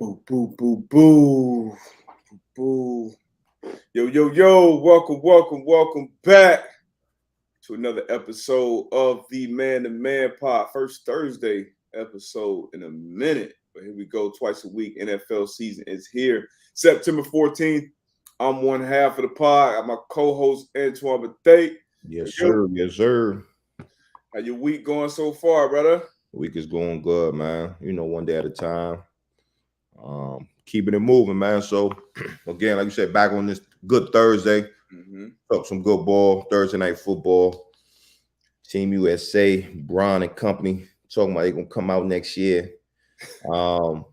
Boo, boo, boo, boo, boo. Yo. Welcome back to another episode of the Man to Man Pod. First Thursday episode in a minute. But here we go, twice a week. NFL season is here. September 14th. I'm one half of the pod. I'm my co-host, Antoine Bethea. Yes, sir. Yes, sir. How your week going so far, brother? Week is going good, man. You know, one day at a time. Keeping it moving, man. So, again, like you said, back on this good Thursday. Talk some good ball, Thursday night football. Team USA, Braun and company, talking about they're going to come out next year. So,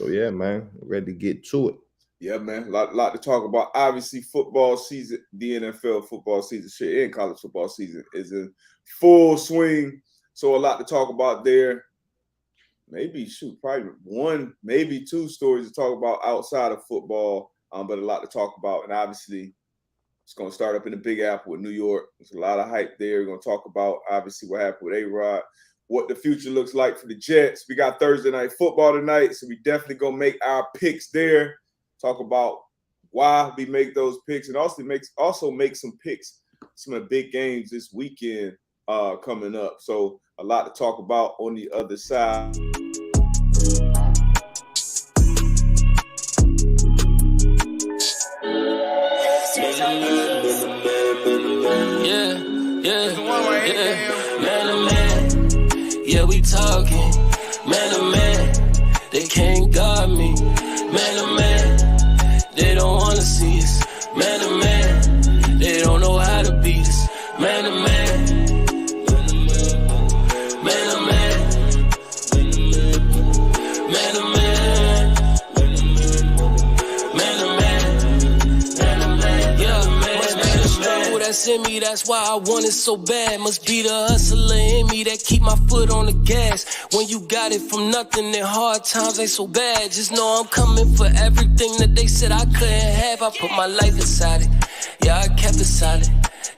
yeah, man, ready to get to it. Yeah, man, a lot to talk about. Obviously, football season, the NFL football season, shit, and college football season is in full swing. So a lot to talk about there. Maybe, probably one, maybe two stories to talk about outside of football, but a lot to talk about. And obviously, it's going to start up in the Big Apple with New York. There's a lot of hype there. We're going to talk about, obviously, what happened with A-Rod, what the future looks like for the Jets. We got Thursday night football tonight, so we definitely going to make our picks there. Talk about why we make those picks, and also make some picks, some of the big games this weekend coming up. So a lot to talk about on the other side. Yeah, we talking, man to man, they can't guard me, man to man, they don't wanna see us, man to man, they don't know how to beat us, man to man, man to man, man to man, man to man, yeah, man, that's in me, that's why I want it so bad. Must be the hustler in me that keep my foot on the gas. When you got it from nothing, then hard times ain't so bad. Just know I'm coming for everything that they said I couldn't have. I put my life inside it, yeah, I kept it solid.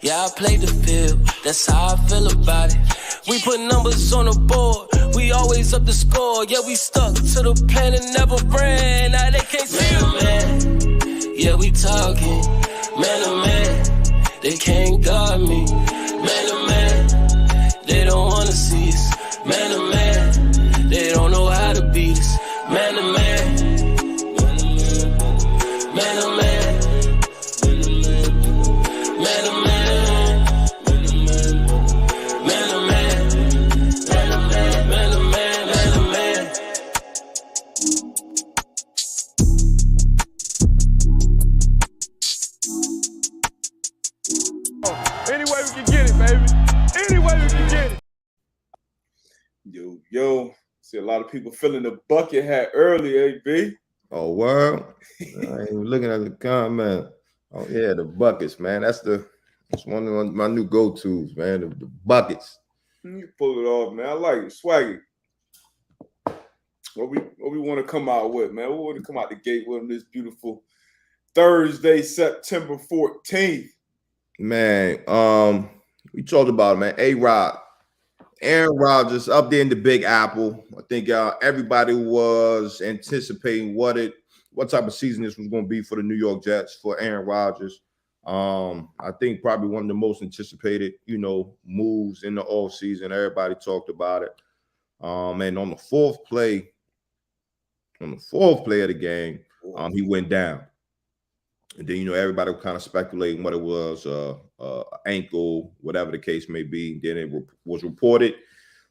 Yeah, I played the field, that's how I feel about it. We put numbers on the board, we always up the score. Yeah, we stuck to the plan and never ran. Now they can't see it, man. Yeah, we talking, man to man. They can't guard me, man to man. They don't wanna see us, man to man. They don't know how to beat us, man to man. Man to man, man to man, man to man, man to man, man to man, man to man. Any way we can get it, baby. Any way we can get it. Yo. See a lot of people filling the bucket hat early, AB. Oh, well, I ain't even looking at the comment. Oh, yeah, the buckets, man. That's one of my new go-tos, man, the buckets. You pull it off, man. I like it. Swaggy. What we want to come out with, man? We want to come out the gate with this beautiful Thursday, September 14th. Man, we talked about it, man. A-Rod, Aaron Rodgers up there in the Big Apple. I think everybody was anticipating what type of season this was going to be for the New York Jets, for Aaron Rodgers. I think probably one of the most anticipated, moves in the offseason. Everybody talked about it. And on the fourth play of the game, he went down. And then, everybody was kind of speculating what it was, ankle, whatever the case may be. Then it was reported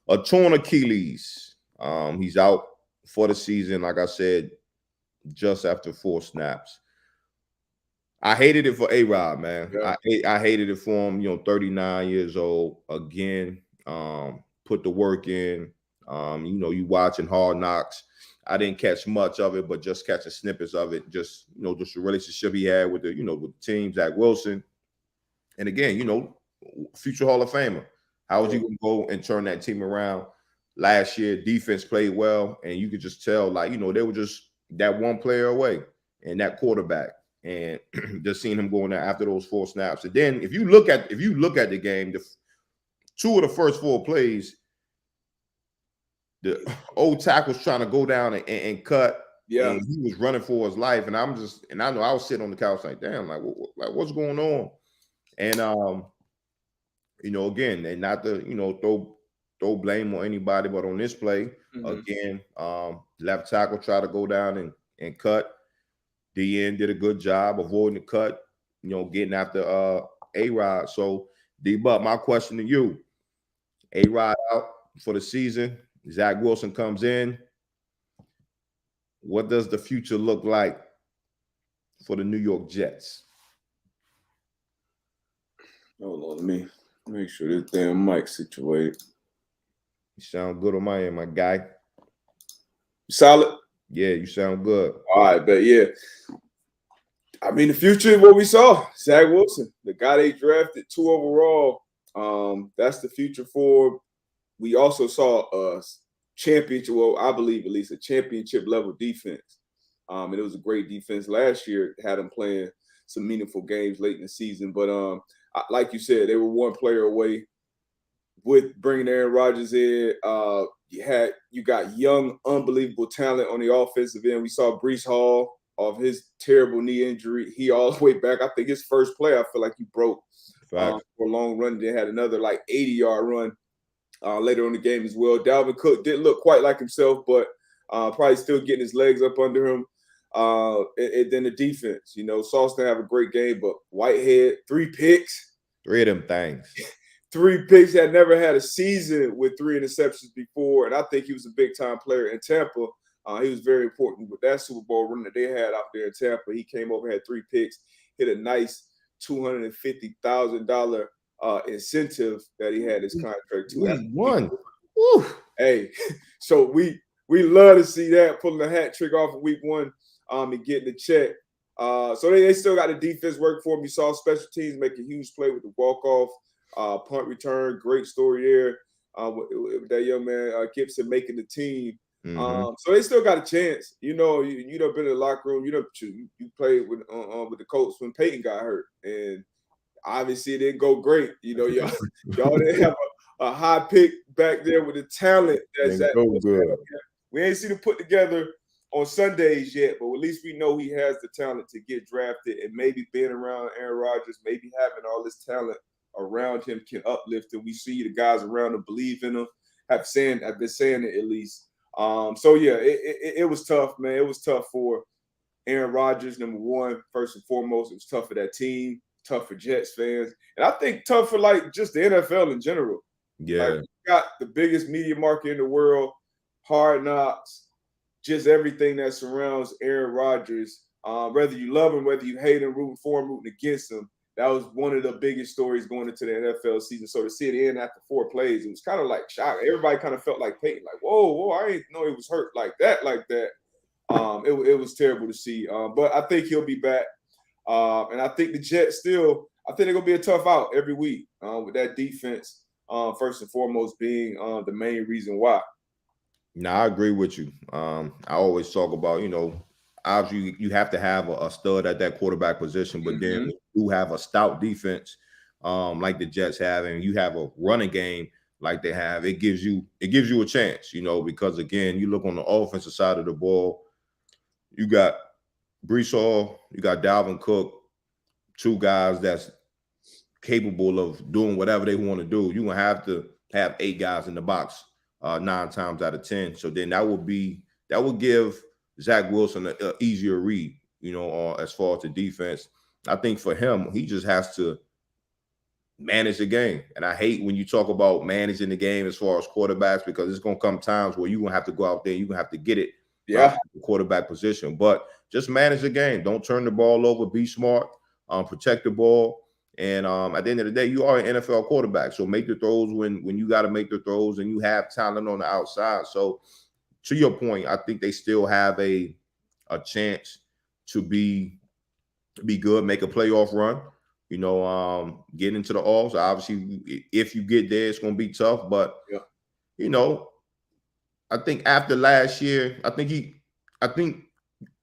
a torn Achilles. He's out for the season, like I said, just after 4 snaps. I hated it for A-Rod, man. Yeah. I hated it for him, 39 years old. Again, put the work in. You watching Hard Knocks. I didn't catch much of it, but just catching snippets of it. Just just the relationship he had with with the team, Zach Wilson, and again, future Hall of Famer. How was you going to go and turn that team around? Last year, defense played well, and you could just tell, they were just that one player away, and that quarterback, and just seeing him going there after those 4 snaps. And then if you look at the game, the 2 of the first 4 plays, the old tackle's trying to go down and cut Yeah. And he was running for his life. And I know I was sitting on the couch like, damn, like what's going on? And again, and not to, throw blame on anybody, but on this play, again, left tackle tried to go down and cut. DN did a good job avoiding the cut, getting after A-Rod. So, D-Buck, my question to you, A-Rod out for the season, Zach Wilson comes in. What does the future look like for the New York Jets? Hold on, let me make sure this damn mic situated. You sound good on my end, my guy. Solid? Yeah, you sound good. All right, but yeah. I mean, the future is what we saw. Zach Wilson, the guy they drafted 2 overall. That's the future for. We also saw a championship, well, I believe at least a championship level defense. And it was a great defense last year. Had them playing some meaningful games late in the season. But like you said, they were one player away with bringing Aaron Rodgers in. You got young, unbelievable talent on the offensive end. We saw Breece Hall of his terrible knee injury. He all the way back. I think his first play, I feel like he broke for a long run. Then had another like 80-yard run later on the game as well. Dalvin Cook didn't look quite like himself, but probably still getting his legs up under him. And then the defense, Sauce have a great game, but Whitehead, 3 picks. 3 of them things. 3 picks. Had never had a season with 3 interceptions before, and I think he was a big-time player in Tampa. He was very important with that Super Bowl run that they had out there in Tampa. He came over, had 3 picks, hit a nice $250,000 incentive that he had his contract to. We won. Woo. Hey, so we love to see that, pulling a hat trick off of week 1 and getting the check. So they still got the defense working for him. You saw special teams make a huge play with the walk-off punt return. Great story there with that young man Gibson making the team. So they still got a chance. You done been in the locker room. You played with the Colts when Peyton got hurt, and obviously it didn't go great. Y'all didn't have a high pick back there with the talent that's at. We ain't seen him put together on Sundays yet, but at least we know he has the talent to get drafted, and maybe being around Aaron Rodgers, maybe having all this talent around him can uplift him. We see the guys around him believe in him. I've been saying it at least. So yeah, it was tough, man. It was tough for Aaron Rodgers, number one, first and foremost. It was tough for that team, tough for Jets fans, and I think tough for like just the NFL in general. Yeah, like, you got the biggest media market in the world, Hard Knocks, just everything that surrounds Aaron Rodgers. Whether you love him, whether you hate him, rooting for him, rooting against him. That was one of the biggest stories going into the NFL season. So to see it end after 4 plays, it was kind of like shock. Everybody kind of felt like Peyton, like, whoa, I didn't know he was hurt like that. It was terrible to see. But I think he'll be back. And I think the Jets I think they're going to be a tough out every week with that defense, first and foremost being the main reason why. No, I agree with you. I always talk about, obviously you have to have a stud at that quarterback position, but then you have a stout defense like the Jets have, and you have a running game like they have. It gives you a chance, because again, you look on the offensive side of the ball, you got Breece Hall, you got Dalvin Cook, 2 guys that's capable of doing whatever they want to do. You're gonna have to have 8 guys in the box 9 times out of 10. So then that would give Zach Wilson an easier read, as far as the defense. I think for him, he just has to manage the game. And I hate when you talk about managing the game as far as quarterbacks, because it's going to come times where you're going to have to go out there and you're going to have to get it the quarterback position. But just manage the game. Don't turn the ball over. Be smart. Protect the ball. And at the end of the day, you are an NFL quarterback. So make the throws when you got to make the throws, and you have talent on the outside. So to your point, I think they still have a chance to be good, make a playoff run, get into the offs. Obviously, if you get there, it's going to be tough. But, I think after last year, and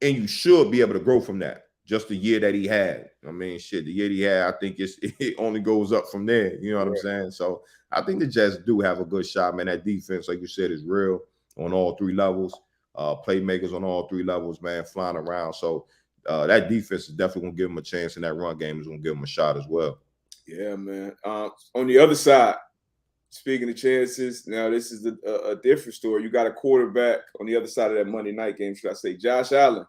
you should be able to grow from that. Just the year that he had. I mean, the year he had, I think it only goes up from there. You know what I'm saying? So I think the Jets do have a good shot, man. That defense, like you said, is real on all 3 levels. playmakers on all three levels, man, flying around. So that defense is definitely going to give them a chance, and that run game is going to give them a shot as well. Yeah, man. On the other side, speaking of chances, now this is a different story. You got a quarterback on the other side of that Monday night game, should I say, Josh Allen.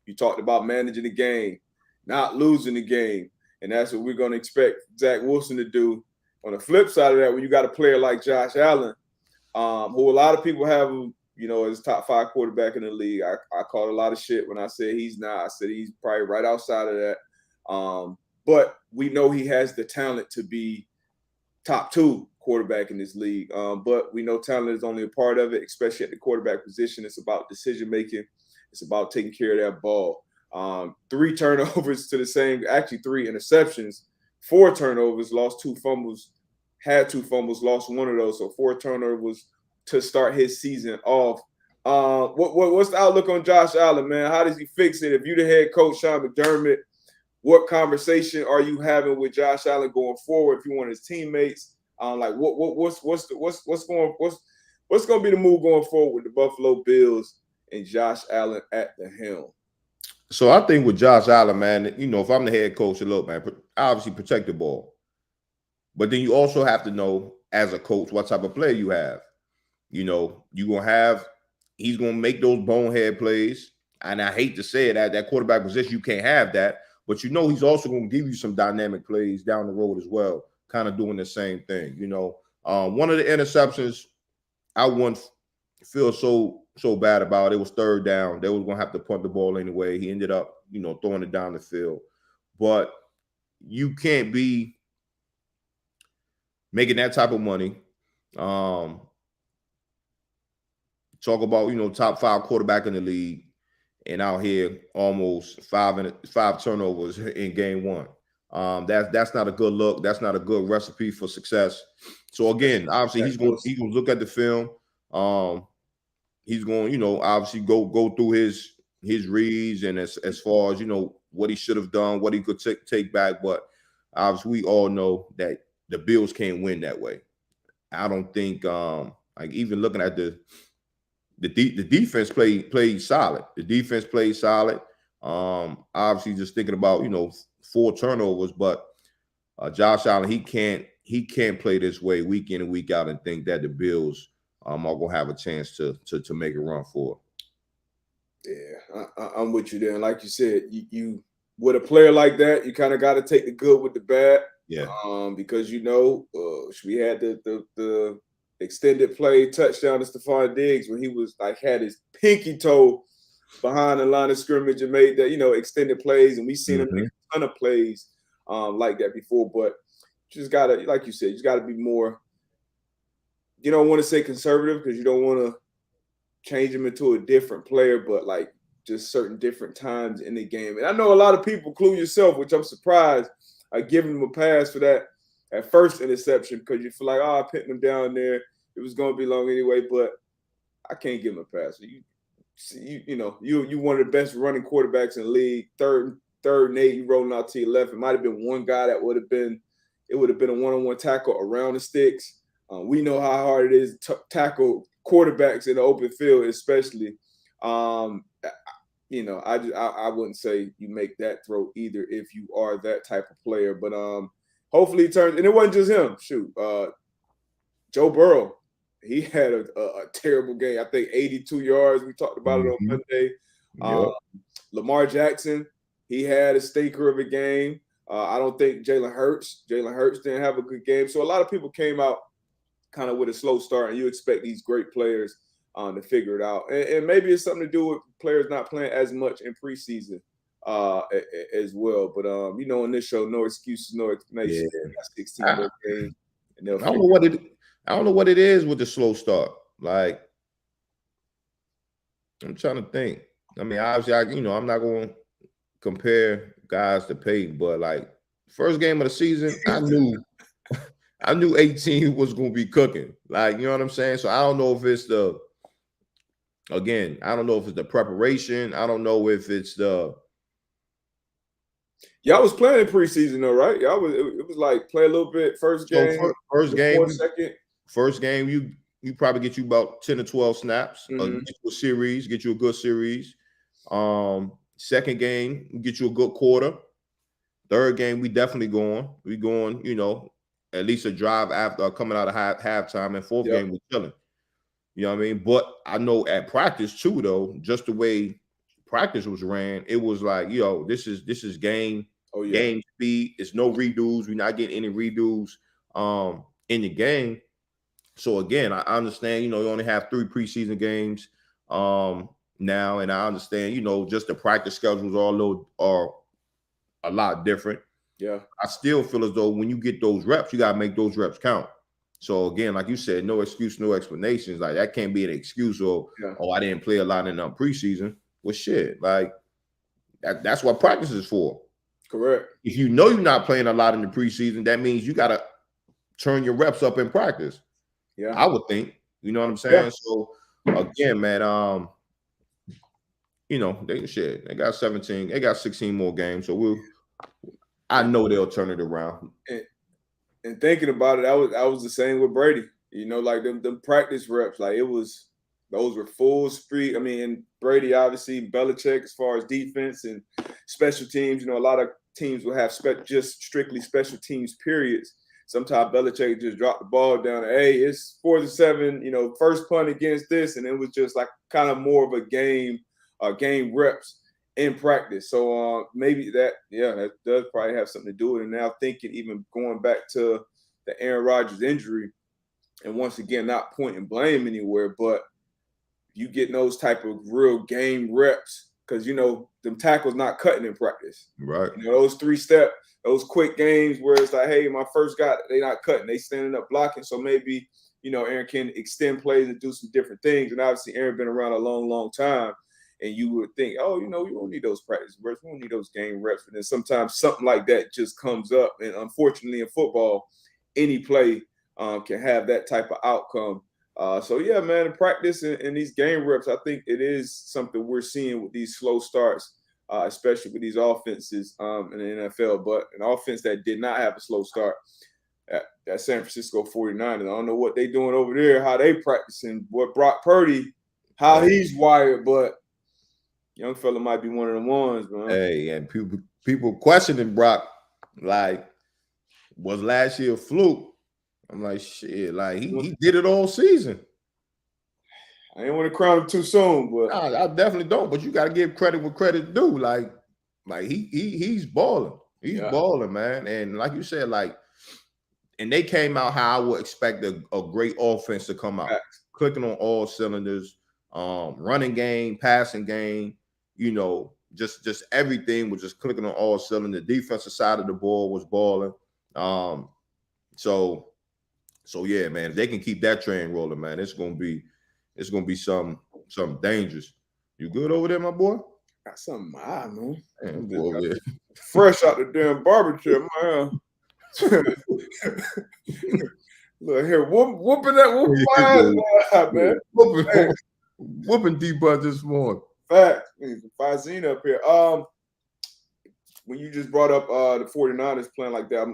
You talked about managing the game, not losing the game, and that's what we're going to expect Zach Wilson to do. On the flip side of that, when you got a player like Josh Allen, who a lot of people have him, as top 5 quarterback in the league. I called a lot of shit when I said he's not. I said he's probably right outside of that. But we know he has the talent to be top 2 quarterback in this league. But we know talent is only a part of it, especially at the quarterback position. It's about decision making. It's about taking care of that ball. 3 turnovers to the same, actually 3 interceptions, 4 turnovers, lost 2 fumbles, had 2 fumbles, lost 1 of those. So 4 turnovers to start his season off. What's the outlook on Josh Allen, man? How does he fix it? If you're the head coach, Sean McDermott, what conversation are you having with Josh Allen going forward? If you want his teammates, what's going to be the move going forward with the Buffalo Bills and Josh Allen at the helm? So I think with Josh Allen, man, if I'm the head coach, look, man, obviously protect the ball, but then you also have to know as a coach what type of player you have. He's going to make those bonehead plays. And I hate to say it, at that quarterback position, you can't have that. But he's also going to give you some dynamic plays down the road as well, kind of doing the same thing. One of the interceptions I wouldn't feel so bad about. It was 3rd down. They was going to have to punt the ball anyway. He ended up, throwing it down the field. But you can't be making that type of money. Talk about, top 5 quarterback in the league, and out here almost 5 turnovers in game 1. That's not a good look. That's not a good recipe for success. So again, obviously he's going to look at the film. He's going, obviously go through his reads, and as far as what he should have done, what he could take back. But obviously we all know that the Bills can't win that way. I don't think even looking at the defense played solid. The defense played solid. Obviously, just thinking about 4 turnovers, but Josh Allen, he can't play this way week in and week out and think that the Bills are gonna have a chance to make a run for it. Yeah, I'm with you there. And like you said, you with a player like that, you kind of got to take the good with the bad. Yeah. Because we had the extended play touchdown to Stephon Diggs when he was had his pinky toe behind the line of scrimmage and made that, extended plays. And we've seen him make a ton of plays like that before. But you just got to, like you said, you got to be more, you don't want to say conservative because you don't want to change him into a different player, but just certain different times in the game. And I know a lot of people, including yourself, which I'm surprised, are giving him a pass for that at first interception because you feel like, I pinned him down there. It was going to be long anyway, but I can't give him a pass. You one of the best running quarterbacks in the league. Third and 8, you rolling out to 11. It might have been one guy that would have been a one-on-one tackle around the sticks. We know how hard it is to tackle quarterbacks in the open field, especially. I wouldn't say you make that throw either if you are that type of player. But hopefully he turns. And it wasn't just him. Joe Burrow, he had a terrible game. I think 82 yards. We talked about it on Monday. Lamar Jackson, he had a stinker of a game. I don't think Jalen Hurts didn't have a good game. So a lot of people came out kind of with a slow start, and you expect these great players to figure it out. And maybe it's something to do with players not playing as much in preseason as well. But, in this show, no excuses, no explanations. Yeah. 16 more games. And I don't know what it is with the slow start. I'm trying to think. I mean, obviously, I'm not going to compare guys to Peyton, but first game of the season, I knew 18 was going to be cooking. You know what I'm saying? So I don't know if it's the preparation. I don't know if it's the. Y'all was playing in preseason though, right? It was play a little bit first game. First game, second. First game, you probably get you about 10 or 12 snaps. Mm-hmm. Get you a series, get you a good series. Second game, get you a good quarter. Third game, we definitely going. We going, at least a drive after coming out of halftime. And fourth game, we chilling. You know what I mean? But I know at practice too, though, just the way practice was ran, it was like, this is game. Oh, yeah. Game speed. It's no redos. We're not getting any redos in the game. So again, I understand, you only have 3 preseason games now, and I understand, just the practice schedules are a lot different. Yeah. I still feel as though when you get those reps, you gotta make those reps count. So again, like you said, no excuse, no explanations. Like that can't be an excuse or I didn't play a lot in preseason. Well, shit, like that's what practice is for. Correct. If you know you're not playing a lot in the preseason, that means you gotta turn your reps up in practice. Yeah, I would think. You know what I'm saying? Yeah. So again, man, they got 17, they got 16 more games. So I know they'll turn it around. And thinking about it, I was the same with Brady. Like them practice reps, like those were full speed. I mean, and Brady, obviously, Belichick, as far as defense and special teams, a lot of teams will have just strictly special teams periods. Sometimes Belichick just dropped the ball down. Hey, it's 4-7, first punt against this. And it was just like kind of more of a game reps in practice. So maybe that does probably have something to do with it. And now thinking, even going back to the Aaron Rodgers injury, and once again, not pointing blame anywhere, but you getting those type of real game reps because, them tackles not cutting in practice. Right. Those 3-step, those quick games where it's like, hey, my first guy, they not cutting, they standing up blocking. So maybe, Aaron can extend plays and do some different things. And obviously, Aaron been around a long, long time. And you would think, oh, you don't need those practice reps. We don't need those game reps. And then sometimes something like that just comes up. And unfortunately, in football, any play can have that type of outcome. So, yeah, man, in practice and these game reps, I think it is something we're seeing with these slow starts, especially with these offenses in the NFL. But an offense that did not have a slow start, that San Francisco 49ers, I don't know what they doing over there, how they practicing, what Brock Purdy, how he's wired, but young fella might be one of the ones, man. Hey, and people questioning Brock, like, was last year a fluke? I'm like, shit, like he did it all season. I ain't want to crown him too soon, but I definitely don't. But you got to give credit where credit due. Like he's balling. He's balling, man. And like you said, and they came out how I would expect a great offense to come out, clicking on all cylinders, running game, passing game. Just everything was just clicking on all cylinders. The defensive side of the ball was balling. So yeah, man, if they can keep that train rolling, man, it's gonna be some dangerous. You good over there, my boy? Got something high, man. Boy, fresh out the damn barbecue, man. Look here, whooping my ass, man. Whooping D-Bud this morning. Fact. Fazine up here. When you just brought up the 49ers playing like that,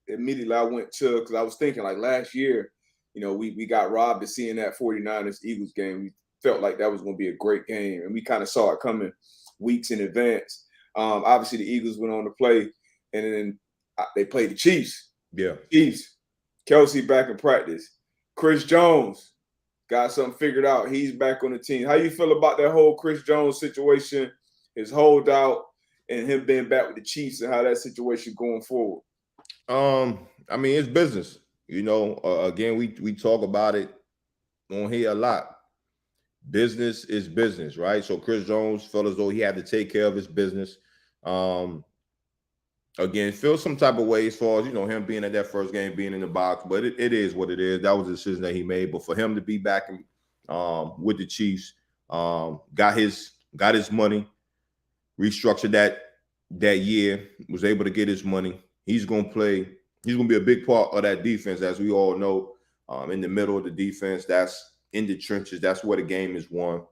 immediately I went to, because I was thinking like last year, we got robbed of seeing that 49ers-Eagles game. We felt like that was going to be a great game, and we kind of saw it coming weeks in advance. Obviously, the Eagles went on to play, and then they played the Chiefs. Yeah. Chiefs. Kelsey back in practice. Chris Jones got something figured out. He's back on the team. How you feel about that whole Chris Jones situation, his holdout, and him being back with the Chiefs, and how that situation going forward? I mean, it's business. Again, we talk about it on here a lot. Business is business, right? So Chris Jones felt as though he had to take care of his business. Again, feel some type of way as far as, him being at that first game, being in the box, but it is what it is. That was a decision that he made. But for him to be back with the Chiefs, got his money, restructured that year, was able to get his money. He's going to play. He's going to be a big part of that defense, as we all know, in the middle of the defense. That's in the trenches. That's where the game is won.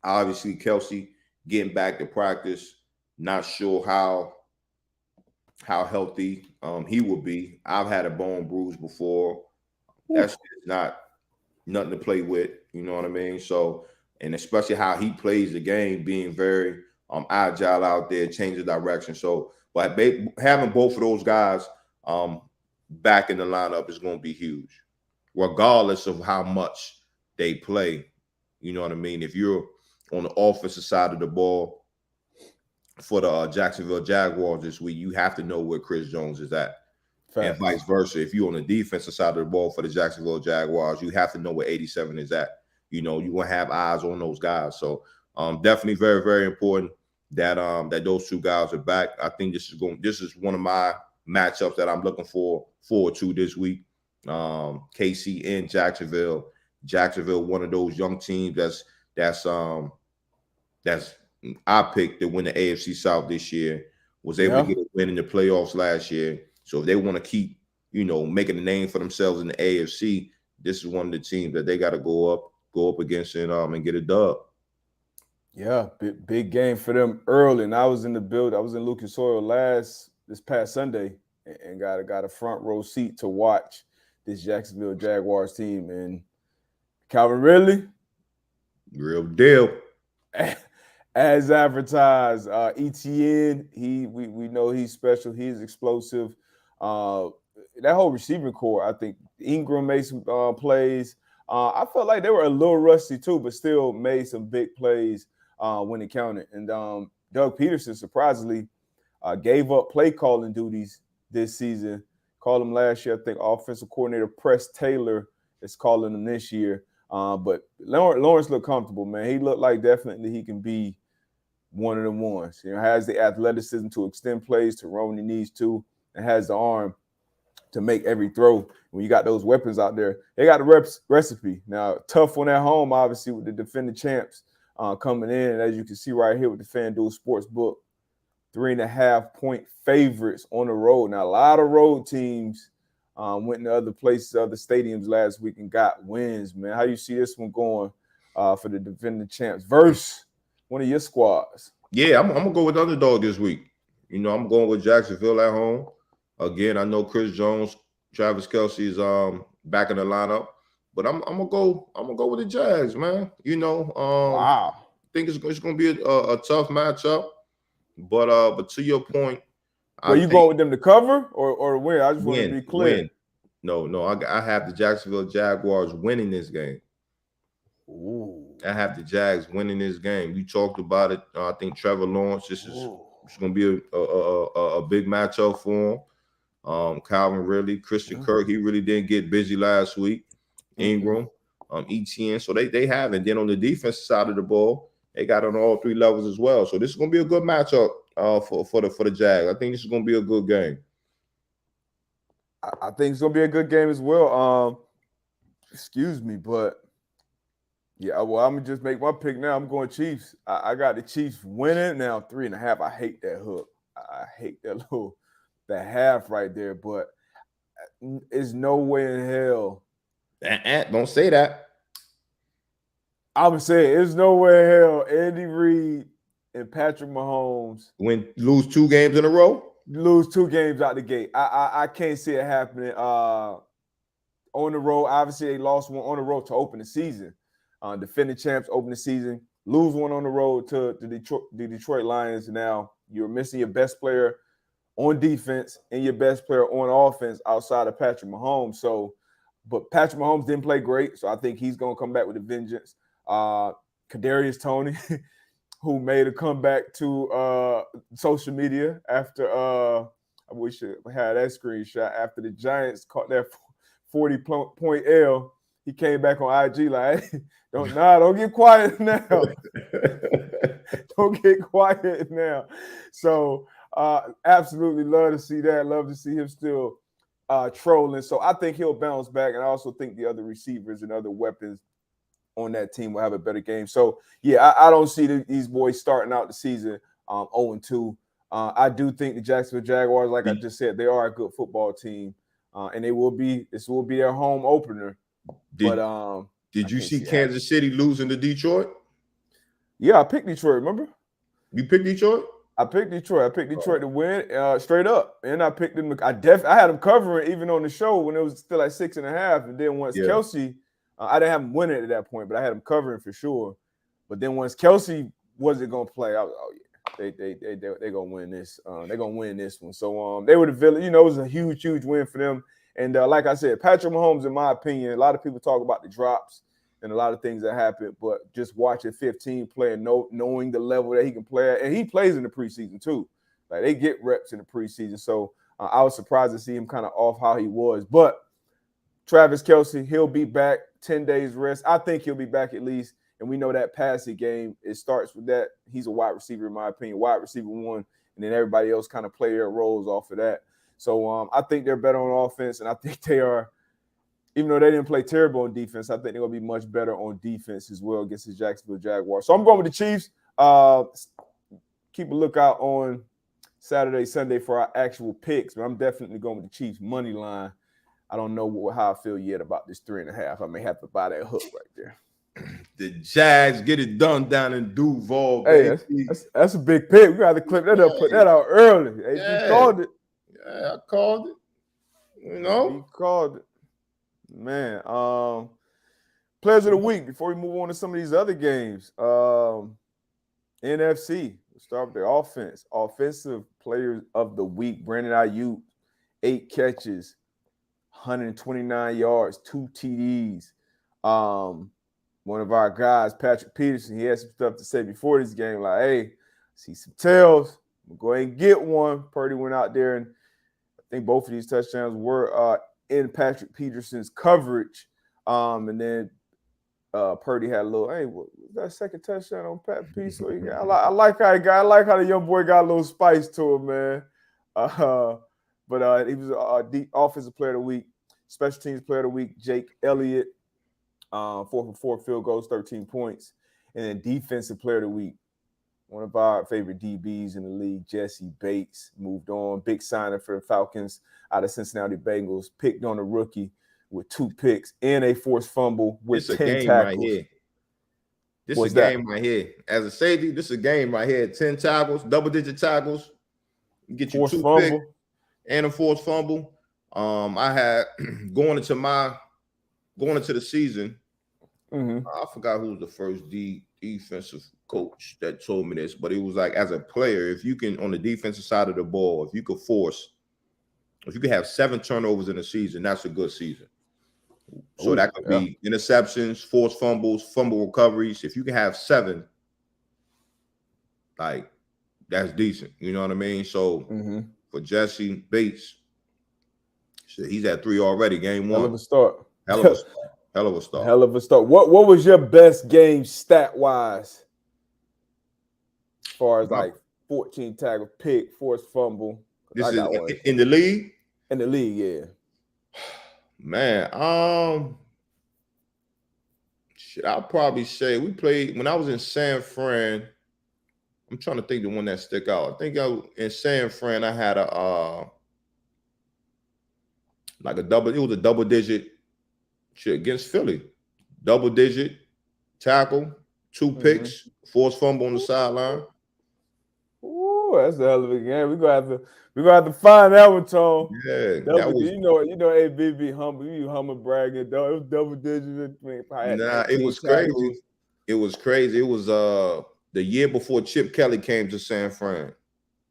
Obviously, Kelsey getting back to practice. Not sure how healthy he will be. I've had a bone bruise before. That's not nothing to play with. You know what I mean? So, and especially how he plays the game, being very agile out there, changing direction. So, but having both of those guys back in the lineup is going to be huge, regardless of how much they play. You know what I mean? If you're on the offensive side of the ball for the Jacksonville Jaguars this week, you have to know where Chris Jones is at. Facts. And vice versa. If you're on the defensive side of the ball for the Jacksonville Jaguars, you have to know where 87 is at. You know, you want to have eyes on those guys. So definitely very, very important that that those two guys are back. I think this is one of my matchups that I'm looking forward to this week. KC in Jacksonville. Jacksonville, one of those young teams that's I picked to win the AFC South this year. Was able to get a win in the playoffs last year. So if they want to keep, you know, making a name for themselves in the AFC, this is one of the teams that they got to go up against and get a dub. Yeah, big game for them early. And I was in the build. I was in Lucas Oil this past Sunday and got a front row seat to watch this Jacksonville Jaguars team. And Calvin Ridley, real deal. As advertised, ETN, we know he's special. He's explosive. That whole receiving core, I think Ingram made some plays. I felt like they were a little rusty too, but still made some big plays when it counted. And Doug Peterson surprisingly gave up play calling duties this season. Called him last year. I think offensive coordinator Press Taylor is calling him this year. But Lawrence looked comfortable, man. He looked like definitely he can be one of them ones. You know, has the athleticism to extend plays, to run when he needs to, and has the arm to make every throw. When you got those weapons out there, they got the recipe. Now, tough one at home, obviously, with the defending champs coming in. And as you can see right here with the FanDuel Sportsbook, 3.5-point favorites on the road. Now, a lot of road teams went to other places, other stadiums last week and got wins, man. How you see this one going for the defending champs versus one of your squads? Yeah, I'm going to go with underdog this week. You know, I'm going with Jacksonville at home. Again, I know Chris Jones, Travis Kelce is back in the lineup, but I'm gonna go with the Jags, man. You know, wow. I think it's gonna be a tough matchup, but to your point, are you going with them to cover or win? I just want to be clear. Win. No, I have the Jacksonville Jaguars winning this game. Ooh. I have the Jags winning this game. You talked about it. I think Trevor Lawrence. It's going to be a big matchup for him. Calvin Ridley, Christian Kirk. He really didn't get busy last week. Ingram, ETN. So they have. And then on the defensive side of the ball, they got on all three levels as well. So this is going to be a good matchup for the Jags. I think this is going to be a good game. I think it's going to be a good game as well. Excuse me, but yeah, well, I'm going to just make my pick now. I'm going Chiefs. I got the Chiefs winning. Now, 3.5. I hate that hook. I hate that half right there, but there's no way in hell. Don't say that. I would say there's no way in hell Andy Reid and Patrick Mahomes lose 2 games in a row. Lose 2 games out the gate. I can't see it happening. On the road, obviously they lost one on the road to open the season. Defending champs open the season, lose one on the road to the Detroit Lions. Now you're missing your best player on defense and your best player on offense outside of Patrick Mahomes. So, but Patrick Mahomes didn't play great, so I think he's going to come back with a vengeance. Kadarius Toney, who made a comeback to social media after I wish I had that screenshot after the Giants caught that 40-point L. He came back on IG like, hey, don't get quiet now. Don't get quiet now. So absolutely love to see that. Love to see him still trolling. So I think he'll bounce back. And I also think the other receivers and other weapons on that team will have a better game. So, yeah, I don't see these boys starting out the season 0-2. I do think the Jacksonville Jaguars, like I just said, they are a good football team. And this will be their home opener. Did you see Kansas City losing to Detroit? Yeah, I picked Detroit, remember? You picked Detroit? I picked Detroit. I picked Detroit to win straight up. And I picked them. I had them covering even on the show when it was still at 6.5. And then once Kelce I didn't have him winning at that point, but I had him covering for sure. But then once Kelsey wasn't going to play, I was, oh yeah, they're going to win this. They're going to win this one. So they were the villain. You know, it was a huge win for them. And like I said, Patrick Mahomes, in my opinion, a lot of people talk about the drops and a lot of things that happen, but just watching 15 play and knowing the level that he can play at, and he plays in the preseason too. Like they get reps in the preseason. So I was surprised to see him kind of off how he was. But Travis Kelce, he'll be back, 10 days rest. I think he'll be back at least. And we know that passing game, it starts with that. He's a wide receiver, in my opinion, wide receiver one, and then everybody else kind of play their roles off of that. So I think they're better on offense, and I think they are, even though they didn't play terrible on defense, I think they're going to be much better on defense as well against the Jacksonville Jaguars. So I'm going with the Chiefs. Keep a lookout on Saturday, Sunday for our actual picks, but I'm definitely going with the Chiefs money line. I don't know how I feel yet about this 3.5. I may have to buy that hook right there. The Jags get it done down in Duval. Hey, that's a big pick. We got to clip that up, put that out early. Hey, you called it. Yeah, I called it. You know, you called it, man. Players of the week. Before we move on to some of these other games, NFC. We'll start with the offense. Offensive players of the week. Brandon Ayuk, 8 catches, 129 yards, 2 TDs. One of our guys, Patrick Peterson, he had some stuff to say before this game, like, hey, see some tails. I'm going to go ahead and get one. Purdy went out there, and I think both of these touchdowns were in Patrick Peterson's coverage. And then Purdy had a little, hey, was that second touchdown on Pat P? So I like how the young boy got a little spice to him, man. But he was the offensive player of the week, special teams player of the week, Jake Elliott. 4 for 4 field goals, 13 points. And then defensive player of the week, one of our favorite DBs in the league, Jesse Bates, moved on. Big signing for the Falcons out of Cincinnati Bengals, picked on a rookie with 2 picks and a forced fumble with 10 tackles. Right here. This is a game right here. As a safety, this is a game right here. 10 tackles, double-digit tackles. Get you 2 picks and a forced fumble. I had going into the season, I forgot who was the first defensive coach that told me this, but it was like, as a player, if you can, on the defensive side of the ball, if you could have 7 turnovers in a season, that's a good season. So that could be interceptions, forced fumbles, fumble recoveries. If you can have 7, like, that's decent. You know what I mean? So for Jesse Bates, he's at 3 already, game 1. Hell of a start. Hell of a start. Hell of a start. What was your best game stat-wise? As far as like 14 tackle, pick, forced fumble. This is in the league? In the league, yeah. Man, I'll probably say we played when I was in San Fran. I'm trying to think the one that stick out. I think in San Fran I had it was a double-digit shit against Philly. Double-digit tackle, 2 picks, forced fumble on the sideline. Ooh, that's a hell of a game. We're gonna have to find that one, Tom. Yeah, that was, you know, ABB humble. You humble bragging, though. It was double digits. It was crazy. It was crazy. It was the year before Chip Kelly came to San Fran,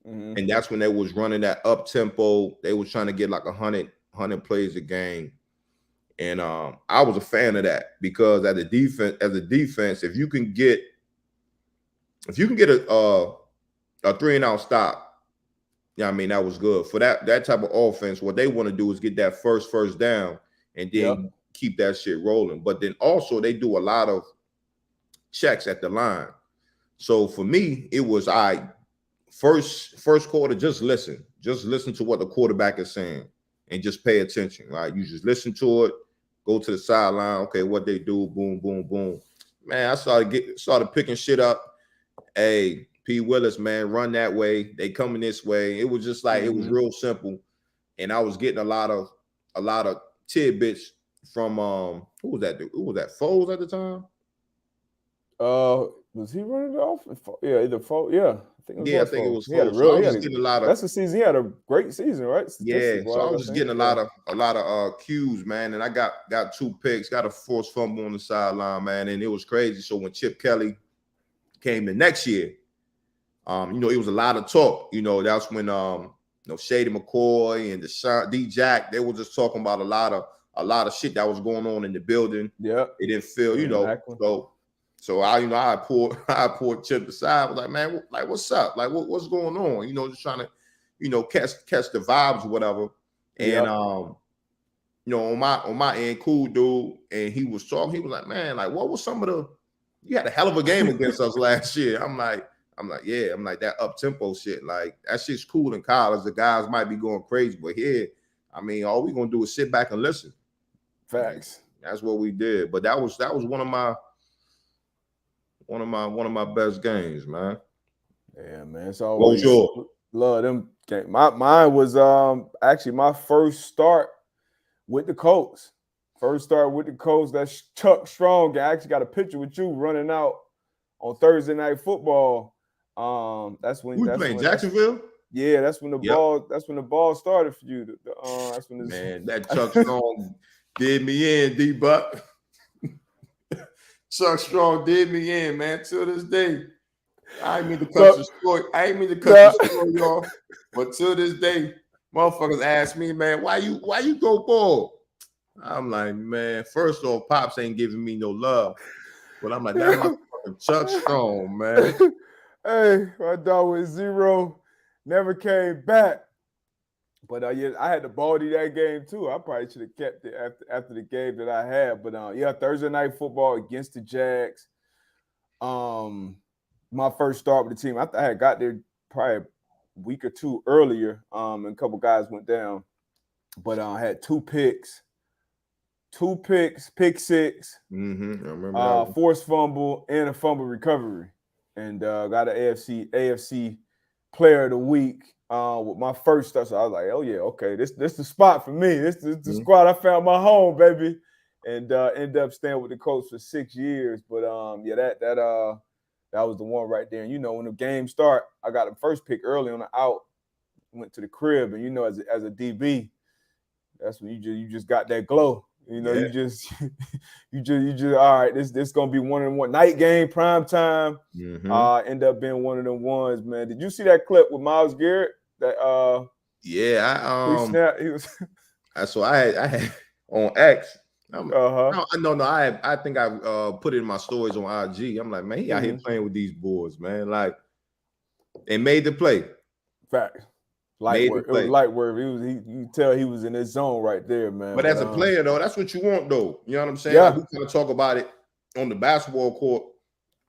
and that's when they was running that up tempo. They was trying to get like 100 plays a game. And I was a fan of that because as a defense, if you can get a 3-and-out stop, I mean, that was good. For that type of offense, what they want to do is get that first down and then keep that shit rolling. But then also they do a lot of checks at the line. So for me, it was first quarter, just listen to what the quarterback is saying and just pay attention, right? You just listen to it. Go to the sideline. Okay, what they do? Boom, boom, boom. Man, I started picking shit up. Hey, P. Willis, man, run that way. They coming this way. It was just like it was real simple, and I was getting a lot of tidbits from who was that? Who was that? Foles at the time. Was he running it off? Yeah, either four. Yeah, I think it was it was He had a 4. So real. I He was had just getting a lot of that's the season. He had a great season, right? yeah. So I was just getting a lot of. of cues, man. And I got 2 picks, got a forced fumble on the sideline, man, and it was crazy. So when Chip Kelly came the next year, it was a lot of talk. That's when Shady McCoy and the D Jack, they were just talking about a lot of shit that was going on in the building. Yeah, it didn't feel, so I poured Chip aside. I was like, man, like what's up? Like what's going on? Just trying to, catch the vibes or whatever. And on my end, cool dude, and he was talking. He was like, man, like what was some of the? You had a hell of a game against us last year. I'm like, yeah. I'm like, that up-tempo shit. Like, that shit's cool in college. The guys might be going crazy, but here, I mean, all we're gonna do is sit back and listen. Facts. That's what we did. But that was one of my best games, man. Yeah, man. It's always yours? Love them games. Mine was actually my first start with the Colts. That's Chuck Strong. I actually got a picture with you running out on Thursday Night Football. That's when we playing Jacksonville. Yeah, that's when the ball. That's when the ball started for you. That's when that Chuck Strong did me in, D-Buck. Chuck Strong did me in, man. Till this day, I ain't mean to cut the story. Y'all. But till this day, motherfuckers ask me, man, why you go bald? I'm like, man, first off, Pops ain't giving me no love. But I'm like, that's my fucking Chuck Strong, man. Hey, my dog was 0, never came back. But I had to baldy that game too. I probably should have kept it after the game that I had. But Thursday Night Football against the Jags. My first start with the team. I had got there probably a week or two earlier. And a couple guys went down. But I had 2 picks. Pick 6, I remember that forced fumble, and a fumble recovery, and got an AFC Player of the Week with my first stuff. So I was like, oh yeah, okay, this the spot for me. This the squad. I found my home, baby, and ended up staying with the Colts for 6 years. But that was the one right there. And when the game start, I got the first pick early on the out. Went to the crib, and as a DB, that's when you just got that glow. You just all right. This gonna be one of them night game, prime time. End up being one of them ones, man. Did you see that clip with Myles Garrett? That he was. So I had on X. I think I put it in my stories on IG. I'm like, man, he out here playing with these boys, man. Like, they made the play. Fact. Light work. It was light work. You can tell he was in his zone right there, man. But as a player, though, that's what you want, though. You know what I'm saying? Yeah. Like, we kind of talk about it on the basketball court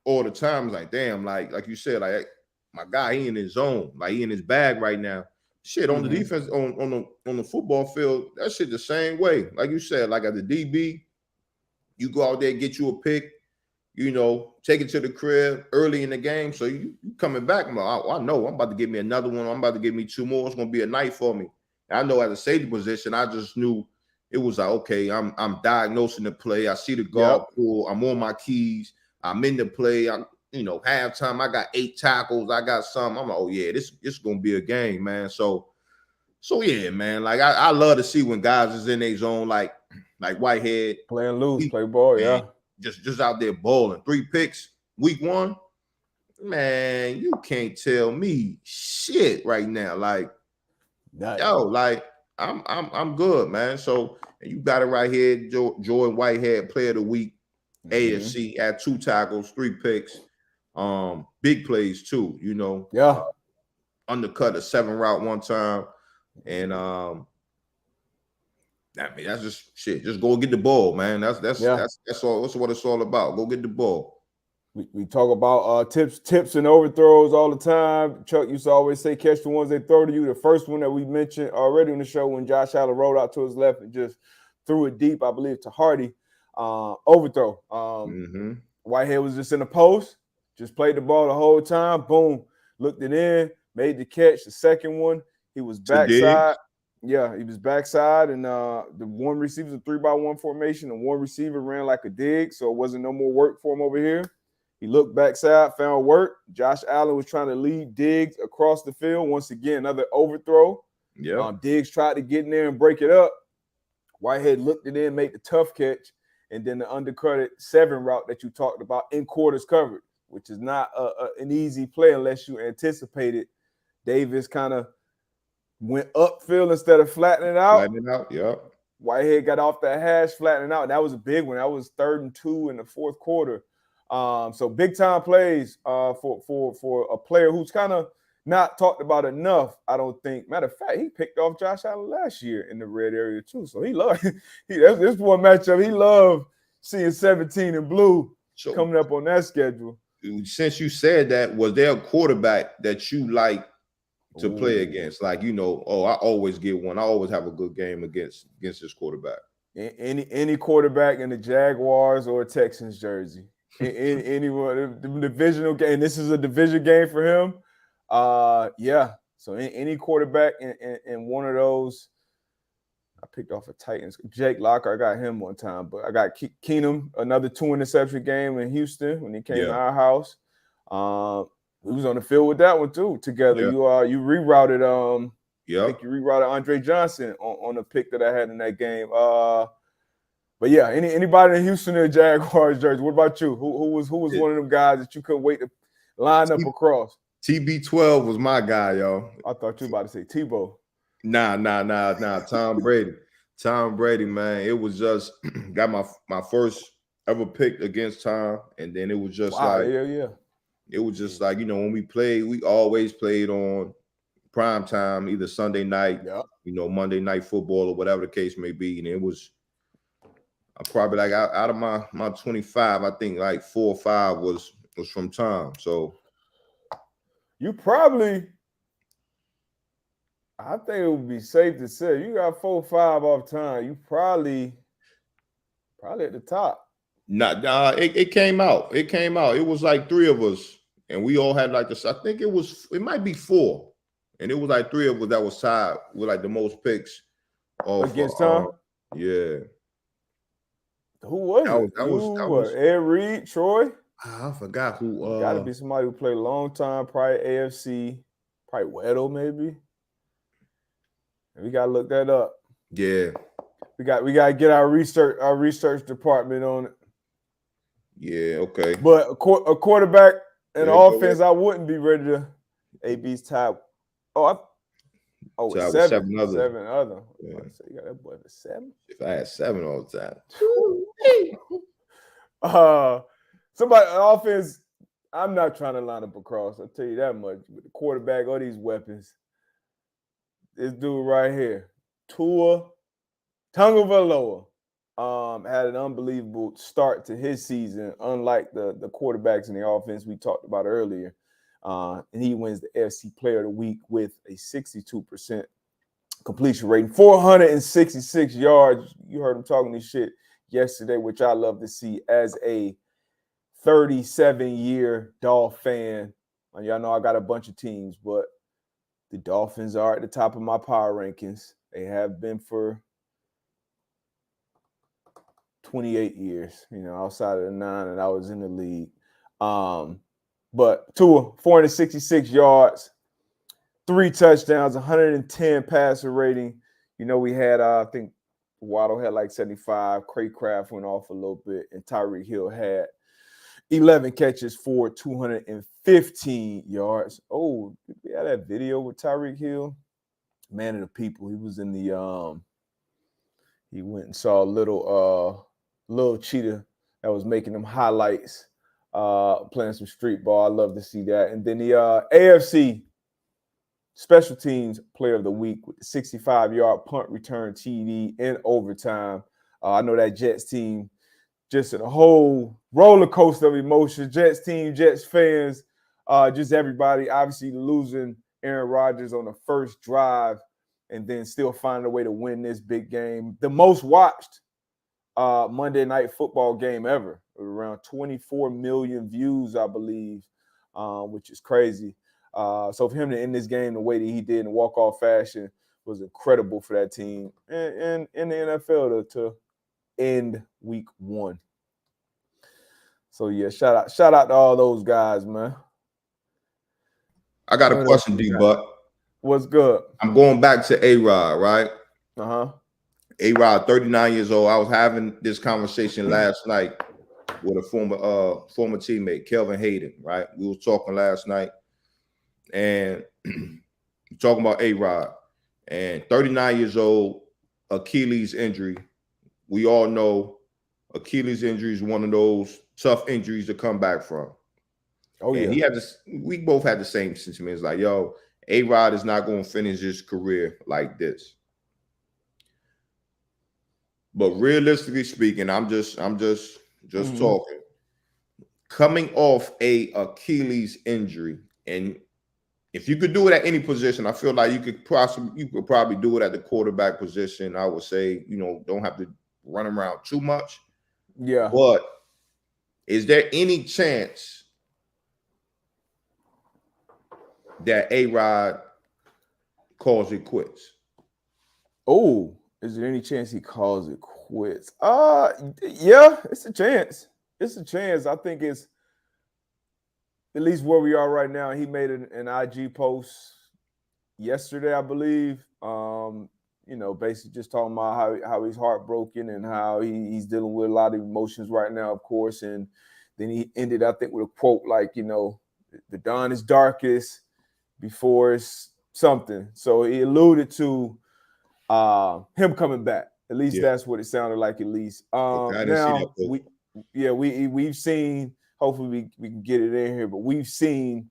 all the time. It's like, damn, like you said, like my guy, he in his zone, like he in his bag right now. Shit, on the defense, on the football field, that shit the same way. Like you said, like at the DB, you go out there, get you a pick, take it to the crib early in the game. So you coming back, I'm like, I know I'm about to get me another one. I'm about to get me 2 more. It's gonna be a night for me. And I know as a safety position, I just knew it was like, okay, I'm diagnosing the play. I see the guard pull. I'm on my keys. I'm in the play. Halftime, I got 8 tackles. I got some. I'm like, oh yeah, this is gonna be a game, man. So yeah, man. Like I love to see when guys is in their zone, like Whitehead playing loose, play ball, man, just out there balling. 3 picks, week 1. Man, you can't tell me shit right now. Like, like I'm good, man. So you got it right here, Jordan Whitehead, Player of the Week, AFC at 2 tackles, 3 picks, big plays too. Undercut a 7 route one time, and that's just shit. Just go get the ball, man. That's all. That's what it's all about. Go get the ball. We talk about tips and overthrows all the time. Chuck used to always say, catch the ones they throw to you. The first one that we mentioned already on the show, when Josh Allen rolled out to his left and just threw it deep, I believe, to Hardy. Overthrow. Whitehead was just in the post, just played the ball the whole time. Boom, looked it in, made the catch. The second one, he was backside. Yeah, he was backside, and the one receiver was a 3-by-1 formation, and one receiver ran like a dig, so it wasn't no more work for him over here. He looked backside, found work. Josh Allen was trying to lead Diggs across the field. Once again, another overthrow. Yeah. Diggs tried to get in there and break it up. Whitehead looked it in, made the tough catch, and then the undercutted 7 route that you talked about in quarters covered, which is not an easy play unless you anticipated. Davis kind of went upfield instead of flattening it out. Flattening out, yeah. Whitehead got off that hash, flattening out. And that was a big one. That was 3rd and 2 in the 4th quarter. So big time plays for a player who's kind of not talked about enough, I don't think. Matter of fact, he picked off Josh Allen last year in the red area too. So he loved this one matchup. He loved seeing 17 in blue coming up on that schedule. Since you said that, was there a quarterback that you like to play against? Like, I always get one. I always have a good game against this quarterback. Any quarterback in the Jaguars or Texans jersey. Anyone, the divisional game. This is a division game for him. Yeah. So any quarterback in one of those. I picked off a Titans. Jake Locker, I got him one time, but I got Keenum, another 2-interception game in Houston when he came to our house. We was on the field with that one too together. Yeah. You rerouted I think you rerouted Andre Johnson on the pick that I had in that game. But yeah, anybody in Houston or Jaguars jersey. What about you? Who was one of them guys that you couldn't wait to line up across? TB12 was my guy, y'all. I thought you were about to say Tebow. Nah. Tom Brady. Tom Brady, man. It was just got my first ever pick against Tom, and then it was just It was just like, when we played, we always played on prime time, either Sunday night, Monday night football or whatever the case may be. And it was probably like out of my 25, I think like 4 or 5 was from Tom. So you probably, I think it would be safe to say you got 4 or 5 off Tom. You probably at the top. Nah, it came out. It came out. It was like 3 of us. And we all had like this. I think it might be 4. And it was like 3 of us that was tied with like the most picks. Against Tom? Yeah. Who was that was Ed Reed, Troy? I forgot who. Got to be somebody who played a long time, probably AFC, probably Weddle maybe. We got to look that up. Yeah. We got to get our research department on it. Yeah, okay. But a quarterback and offense, I wouldn't be ready to. AB's tied. It's 7 other. Yeah. You got that boy for 7. If I had 7 all the time. Somebody offense. I'm not trying to line up across. I'll tell you that much. With the quarterback, all these weapons. This dude right here, Tua Tagovailoa, had an unbelievable start to his season, unlike the quarterbacks in the offense we talked about earlier. And he wins the AFC Player of the Week with a 62% completion rating, 466 yards. You heard him talking this shit yesterday, which I love to see as a 37-year Dolphin fan. And y'all know I got a bunch of teams, but the Dolphins are at the top of my power rankings. They have been for 28 years, outside of the 9 that I was in the league. But Tua, 466 yards, 3 touchdowns, 110 passer rating. We had, I think Waddle had like 75. Craycraft went off a little bit, and Tyreek Hill had 11 catches for 215 yards. Oh, we had that video with Tyreek Hill, man of the people. He was in the he went and saw a little cheetah that was making them highlights, playing some street ball. I love to see that. And then the AFC Special Teams Player of the Week with the 65-yard punt return TD in overtime. I know that Jets team just in a whole roller coaster of emotions. Jets team, Jets fans, just everybody. Obviously losing Aaron Rodgers on the first drive and then still finding a way to win this big game. The most watched Monday Night Football game ever. Around 24 million views, I believe, which is crazy. So for him to end this game the way that he did in walk-off fashion was incredible for that team and in the NFL to end week 1. So yeah, shout out to all those guys, man. I got a question, D-Buck. What's good? I'm going back to A-Rod, right? Uh-huh. A-Rod, 39 years old. I was having this conversation last night with a former teammate, Kelvin Hayden, right? We were talking last night and talking about A-Rod. And 39 years old, Achilles injury. We all know Achilles injury is one of those tough injuries to come back from. Oh, and yeah. he had this. We both had the same sentiment. It's like, yo, A-Rod is not going to finish his career like this. But realistically speaking, I'm just talking. Coming off a Achilles injury, and if you could do it at any position, I feel like you could probably do it at the quarterback position. I would say, don't have to run around too much. Yeah. But is there any chance that A-Rod calls it quits? Oh, is there any chance he calls it quits? Yeah, it's a chance. It's a chance. I think it's at least where we are right now. He made an IG post yesterday, I believe. Basically just talking about how he's heartbroken and how he's dealing with a lot of emotions right now, of course. And then he ended, I think, with a quote like, the dawn is darkest before it's something. So he alluded to him coming back. At least that's what it sounded like. At least Okay, I didn't see that quote. we've seen. Hopefully we can get it in here, but we've seen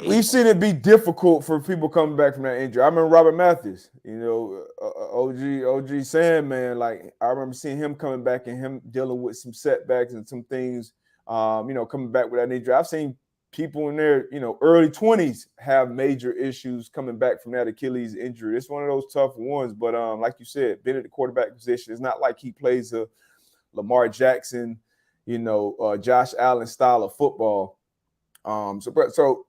it be difficult for people coming back from that injury. I remember Robert Mathis, OG Sandman. Like I remember seeing him coming back and him dealing with some setbacks and some things. Coming back with that injury. I've seen people in their early 20s have major issues coming back from that Achilles injury. It's one of those tough ones. But like you said, being at the quarterback position, it's not like he plays a Lamar Jackson, Josh Allen style of football. So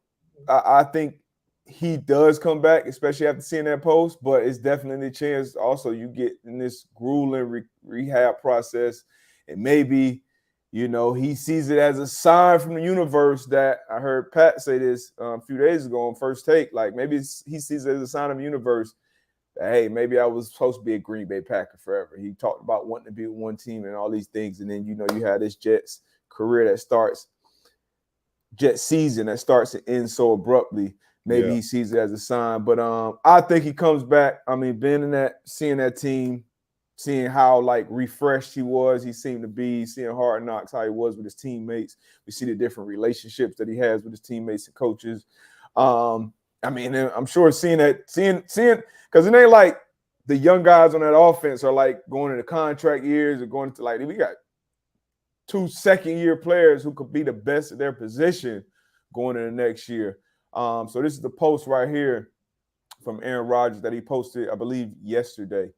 I think he does come back, especially after seeing that post. But it's definitely a chance. Also, you get in this grueling rehab process, and maybe he sees it as a sign from the universe that I heard Pat say this a few days ago on First Take. Like maybe he sees it as a sign of the universe that, hey, maybe I was supposed to be a Green Bay Packer forever. He talked about wanting to be with one team and all these things. And then, you have this Jets career that starts, Jets season that starts and ends so abruptly. Maybe he sees it as a sign. But I think he comes back. I mean, seeing that team, seeing how refreshed he was, he seemed to be, seeing Hard Knocks, how he was with his teammates. We see the different relationships that he has with his teammates and coaches. I'm sure seeing because it ain't like the young guys on that offense are going into contract years or going to we got 2 second-year players who could be the best at their position going into next year. So this is the post right here from Aaron Rodgers that he posted, I believe, yesterday.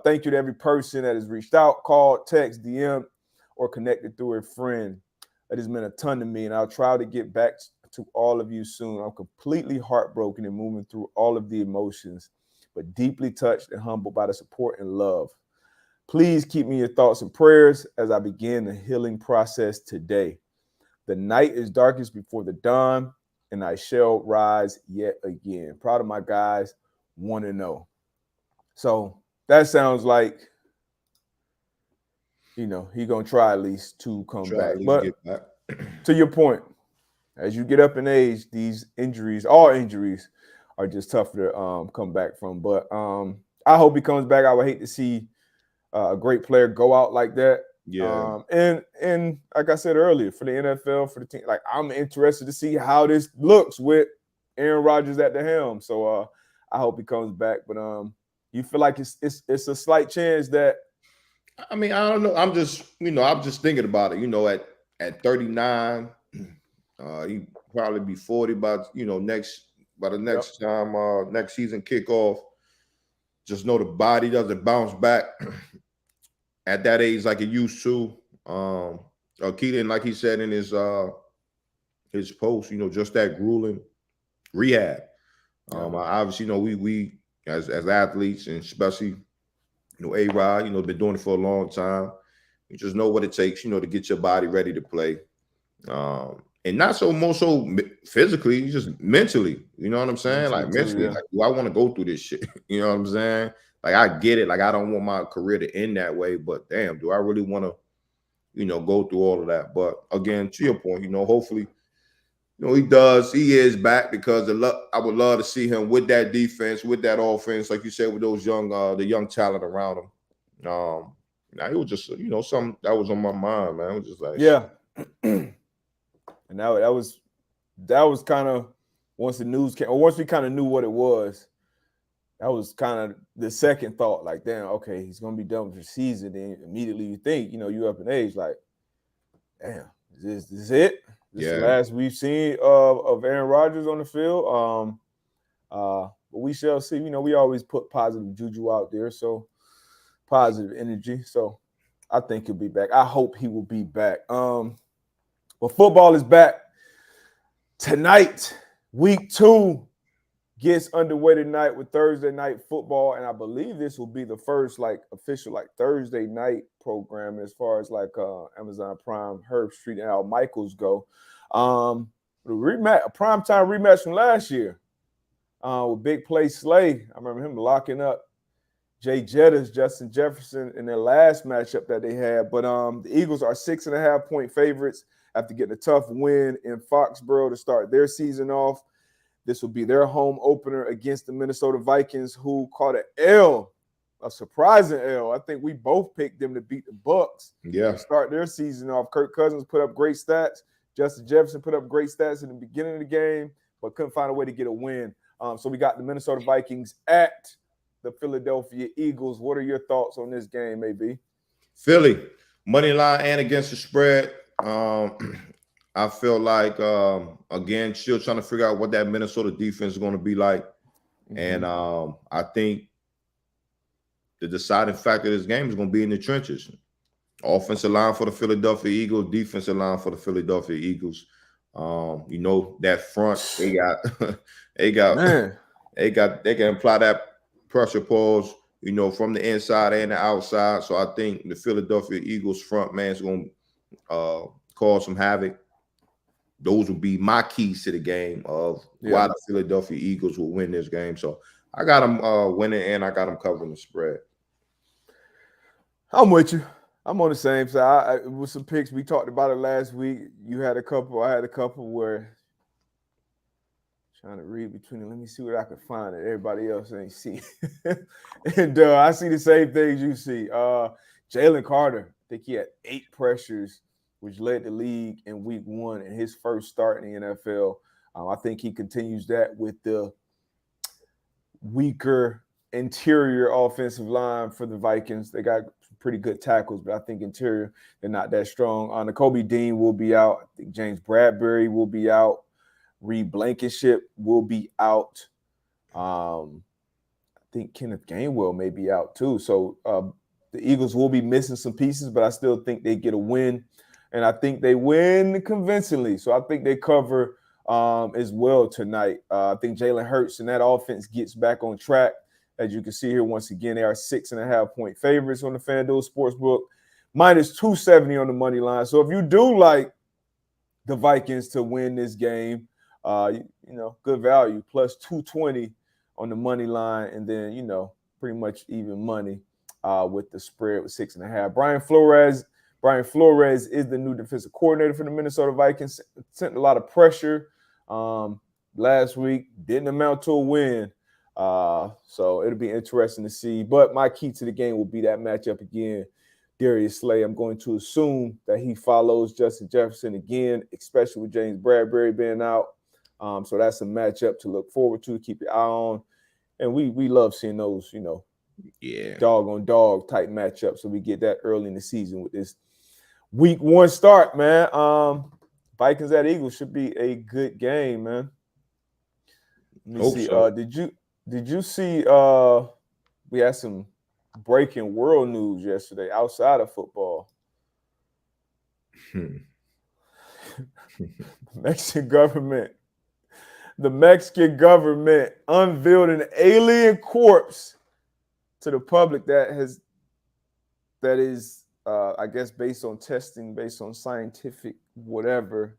Thank you to every person that has reached out, called, text, DM, or connected through a friend. That has meant a ton to me, and I'll try to get back to all of you soon. I'm completely heartbroken and moving through all of the emotions, but deeply touched and humbled by the support and love. Please keep me in your thoughts and prayers as I begin the healing process today. The night is darkest before the dawn, and I shall rise yet again. Proud of my guys, 1-0. So that sounds like, he gonna try at least to come back. But to your point, as you get up in age, these injuries, all injuries, are just tougher to come back from. But I hope he comes back. I would hate to see a great player go out like that. Yeah. And like I said earlier, for the NFL, for the team, I'm interested to see how this looks with Aaron Rodgers at the helm. So I hope he comes back. But you feel like it's a slight chance that? I mean, I don't know. I'm just thinking about it. At 39, he probably be 40 by the next time next season kickoff. Just know the body doesn't bounce back at that age like it used to. Keaton, like he said in his post, just that grueling rehab. Obviously, we as athletes, and especially A-Rod, been doing it for a long time. You just know what it takes, to get your body ready to play. And not so more so physically, just mentally. You know what I'm saying? Like mentally, like, do I want to go through this shit? You know what I'm saying? Like, I get it. Like, I don't want my career to end that way, but damn, do I really want to, go through all of that? But again, to your point, hopefully, he is back, because I would love to see him with that defense, with that offense, like you said, with those the young talent around him. It was just, something that was on my mind, man. It was just like, yeah. And that was kind of, once the news came, or once we kind of knew what it was, that was kind of the second thought. Like, damn, okay, he's gonna be done with the season. Then immediately you think, you up in age, like, damn, is this it? This is the last we've seen of Aaron Rodgers on the field. But we shall see. We always put positive juju out there, so positive energy. So I think he'll be back. I hope he will be back. But football is back tonight. Week 2 gets underway tonight with Thursday night football, and I believe this will be the first official Thursday night program as far as Amazon Prime, Herb Street, and Al Michaels go. A primetime rematch from last year with Big Play Slay. I remember him locking up Jay Jettis, Justin Jefferson in their last matchup that they had. But the Eagles are 6.5-point favorites after getting a tough win in Foxborough to start their season off. This will be their home opener against the Minnesota Vikings, who caught an L, a surprising L. I think we both picked them to beat the Bucs. Yeah. To start their season off. Kirk Cousins put up great stats. Justin Jefferson put up great stats in the beginning of the game, but couldn't find a way to get a win. So we got the Minnesota Vikings at the Philadelphia Eagles. What are your thoughts on this game, AB? Philly, money line and against the spread. I feel like, again, still trying to figure out what that Minnesota defense is going to be like. Mm-hmm. And I think the deciding factor of this game is going to be in the trenches. Offensive line for the Philadelphia Eagles, defensive line for the Philadelphia Eagles. That front, they can apply that pressure pause, from the inside and the outside. So I think the Philadelphia Eagles front man is going to cause some havoc. Those will be my keys to the game of why the Philadelphia Eagles will win this game. So I got them winning, and I got them covering the spread. I'm with you. I'm on the same side. With some picks, we talked about it last week. You had a couple. I had a couple where trying to read between them. Let me see what I can find that everybody else ain't see. And I see the same things you see. Jalen Carter, I think he had 8 pressures, which led the league in week 1 in his first start in the NFL. I think he continues that with the weaker interior offensive line for the Vikings. They got some pretty good tackles, but I think interior, they're not that strong. Nakobe Dean will be out. I think James Bradbury will be out. Reed Blankenship will be out. I think Kenneth Gainwell may be out too. So the Eagles will be missing some pieces, but I still think they get a win. And I think they win convincingly. So I think they cover as well tonight. I think Jalen Hurts and that offense gets back on track. As you can see here, once again, they are 6.5-point favorites on the FanDuel Sportsbook, minus 270 on the money line. So if you do like the Vikings to win this game, good value, plus 220 on the money line, and then, pretty much even money with the spread with 6.5. Brian Flores is the new defensive coordinator for the Minnesota Vikings. Sent a lot of pressure last week. Didn't amount to a win. So it'll be interesting to see. But my key to the game will be that matchup again. Darius Slay, I'm going to assume that he follows Justin Jefferson again, especially with James Bradbury being out. So that's a matchup to look forward to, keep your eye on. And we love seeing those, dog on dog type matchups. So we get that early in the season with this week 1 start, man. Vikings at Eagles should be a good game, man. Let me see. So. Did you see we had some breaking world news yesterday outside of football? The Mexican government unveiled an alien corpse to the public that is I guess based on testing, based on scientific whatever,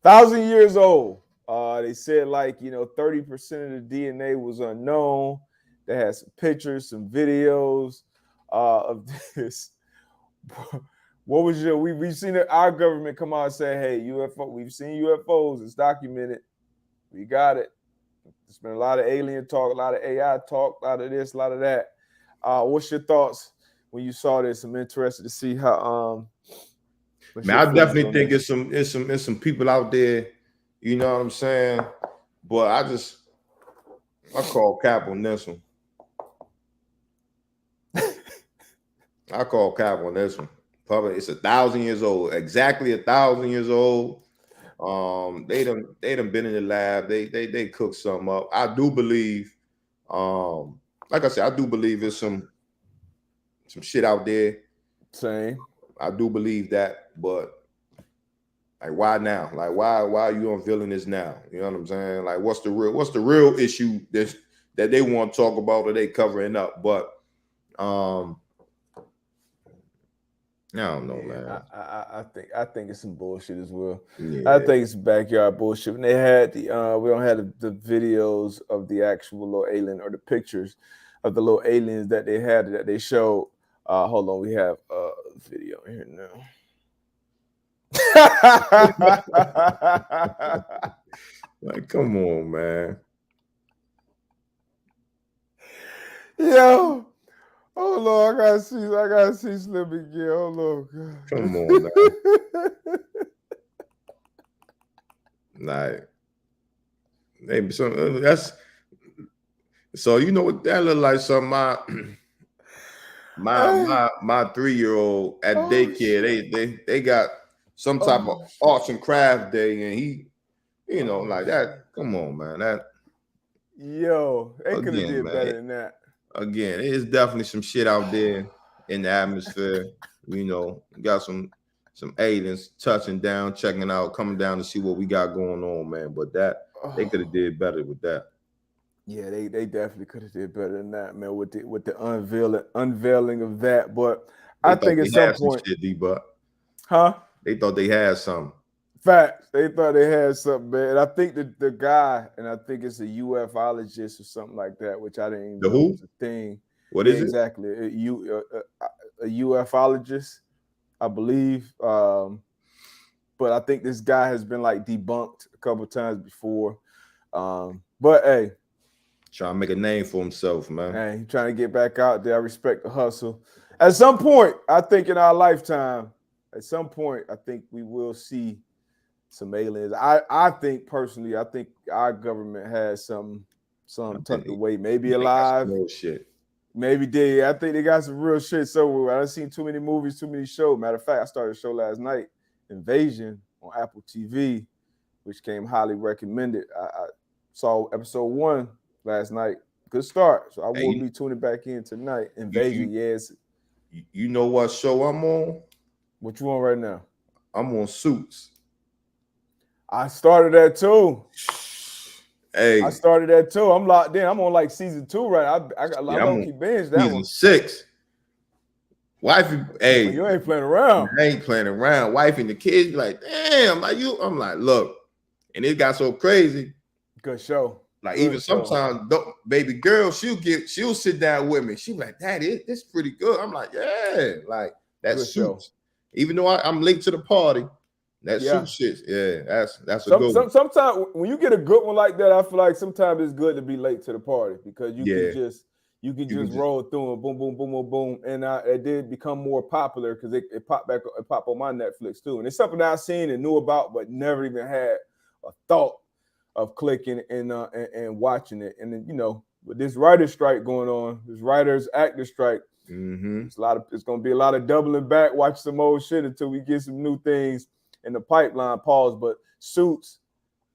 1,000 years old. They said 30% of the DNA was unknown. They had some pictures, some videos of this. What was we've seen our government come out and say, hey, UFO, we've seen UFOs, it's documented. We got it. There's been a lot of alien talk, a lot of AI talk, a lot of this, a lot of that. What's your thoughts when you saw this? I'm interested to see how man, I definitely think it's some people out there, you know what I'm saying? But I call cap on this one. I call cap on this one. Probably it's 1,000 years old, exactly 1,000 years old. They done been in the lab. They cooked something up. I do believe, like I said, I do believe there's some shit out there. Same. I do believe that, but like, why now? Like, why are you unveiling this now? You know what I'm saying? Like, what's the real issue that they want to talk about, or they covering up? But I don't know, man. I think it's some bullshit as well. Yeah. I think it's backyard bullshit. When they had we don't have the videos of the actual little alien or the pictures of the little aliens that they had that they showed. Hold on, we have a video here now. Like, come on, man. Yo. Hold on, I gotta see Slim again. Hold on. God. Come on, man. Like, maybe some that's so you know what that look like. Something my 3-year-old at daycare, they got some type of arts and craft day, and he, you know, like that. Come on, man. That they could have did better than that. Again, it's definitely some shit out there in the atmosphere. You know, we got some aliens touching down, checking out, coming down to see what we got going on, man. But that they could have did better with that. Yeah, they definitely could have did better than that, man. With the unveiling of that. But I think at some point, shit, D-Buck. Huh? They thought they had something. Facts. They thought they had something, man. And I think that the guy, and I think it's a ufologist or something like that, which I didn't even know was a thing. What is it? Exactly. A ufologist, I believe. But I think this guy has been debunked a couple times before. But hey, trying to make a name for himself, man. Hey, he's trying to get back out there. I respect the hustle. At some point, I think in our lifetime, I think we will see some aliens. I think personally, I think our government has some tucked away, maybe alive. No shit. Maybe they. I think they got some real shit somewhere. I've seen too many movies, too many shows. Matter of fact, I started a show last night, Invasion, on Apple TV, which came highly recommended. I saw episode 1 last night. Good start. So I will be tuning back in tonight. Invasion, yes. You know what show I'm on? What you on right now? I'm on Suits. I started that too. Hey, I started that too. I'm locked in. I'm on season 2 right now. I don't keep binge that season one. 6. Wifey, hey, you ain't playing around. I ain't playing around. Wife and the kids be like, damn, I'm like, look, and it got so crazy. Good show. Like, even sometimes, baby girl, she'll sit down with me. She be like, Daddy, this pretty good. I'm like, yeah, like that Suits. Even though I'm late to the party, that Suits shit, yeah, that's a good one. Sometimes when you get a good one like that, I feel like sometimes it's good to be late to the party because you can just roll through and boom, boom, boom, boom, boom, and it did become more popular because it popped on my Netflix too, and it's something that I seen and knew about, but never even had a thought of clicking and watching it. And then, with this writer's strike going on, this writers actor strike, it's gonna be a lot of doubling back, watch some old shit until we get some new things in the pipeline. Pause. But Suits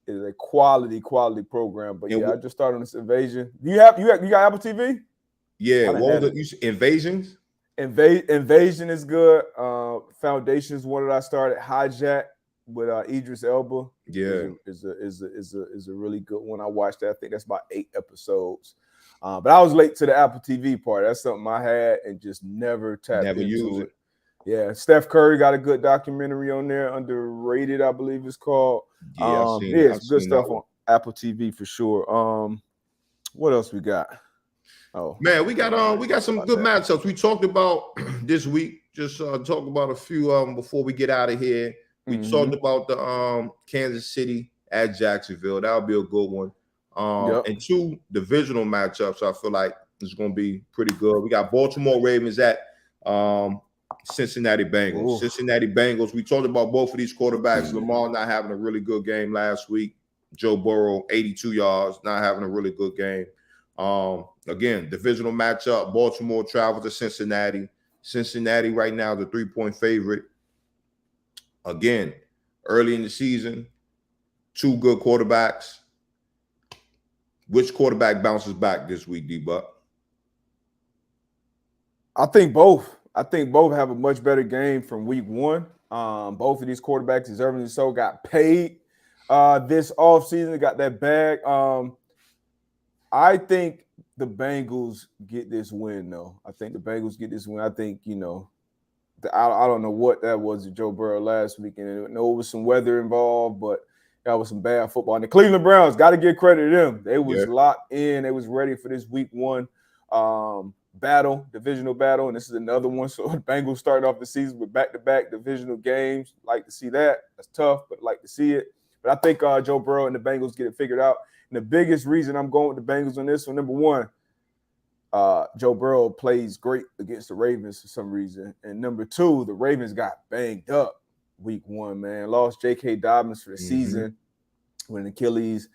is a quality program. But I just started on this Invasion. You got Apple TV? Yeah. What was it? Invasions? Invasion is good. Foundation is one that I started. Hijack with Idris Elba. Yeah, is a really good one. I watched that. I think that's about 8 episodes. But I was late to the Apple TV part. That's something I had and just never tapped into used it. Yeah, Steph Curry got a good documentary on there, Underrated, I believe it's called. Yeah, I've seen It's good that stuff one. on Apple TV for sure. What else we got? Oh Man, we got some good that. matchups. We talked about this week. Just talk about a few before we get out of here. We talked about the Kansas City at Jacksonville. That'll be a good one. And two divisional matchups. I feel like it's going to be pretty good. We got Baltimore Ravens at Cincinnati Bengals. Ooh. Cincinnati Bengals. We talked about both of these quarterbacks. Lamar not having a really good game last week. Joe Burrow, 82 yards, not having a really good game. Again, divisional matchup. Baltimore travel to Cincinnati. Cincinnati right now the 3-point favorite. Again, early in the season, two good quarterbacks. Which quarterback bounces back this week, D-Buck? I think both. I think both have a much better game from week one. Both of these quarterbacks, deservingly so, got paid this offseason. They got that bag. I think the Bengals get this win, though. I think the Bengals get this win. I think, I don't know what that was to Joe Burrow last week. And I know it was some weather involved, but that was some bad football. And the Cleveland Browns, got to give credit to them. They was locked in. They was ready for this week one divisional battle. And this is another one. So the Bengals starting off the season with back-to-back divisional games. Like to see that. That's tough, but like to see it. But I think Joe Burrow and the Bengals get it figured out. And the biggest reason I'm going with the Bengals on this one, number one, Joe Burrow plays great against the Ravens for some reason. And number two, the Ravens got banged up week one, man. Lost J.K. Dobbins for the season with an Achilles.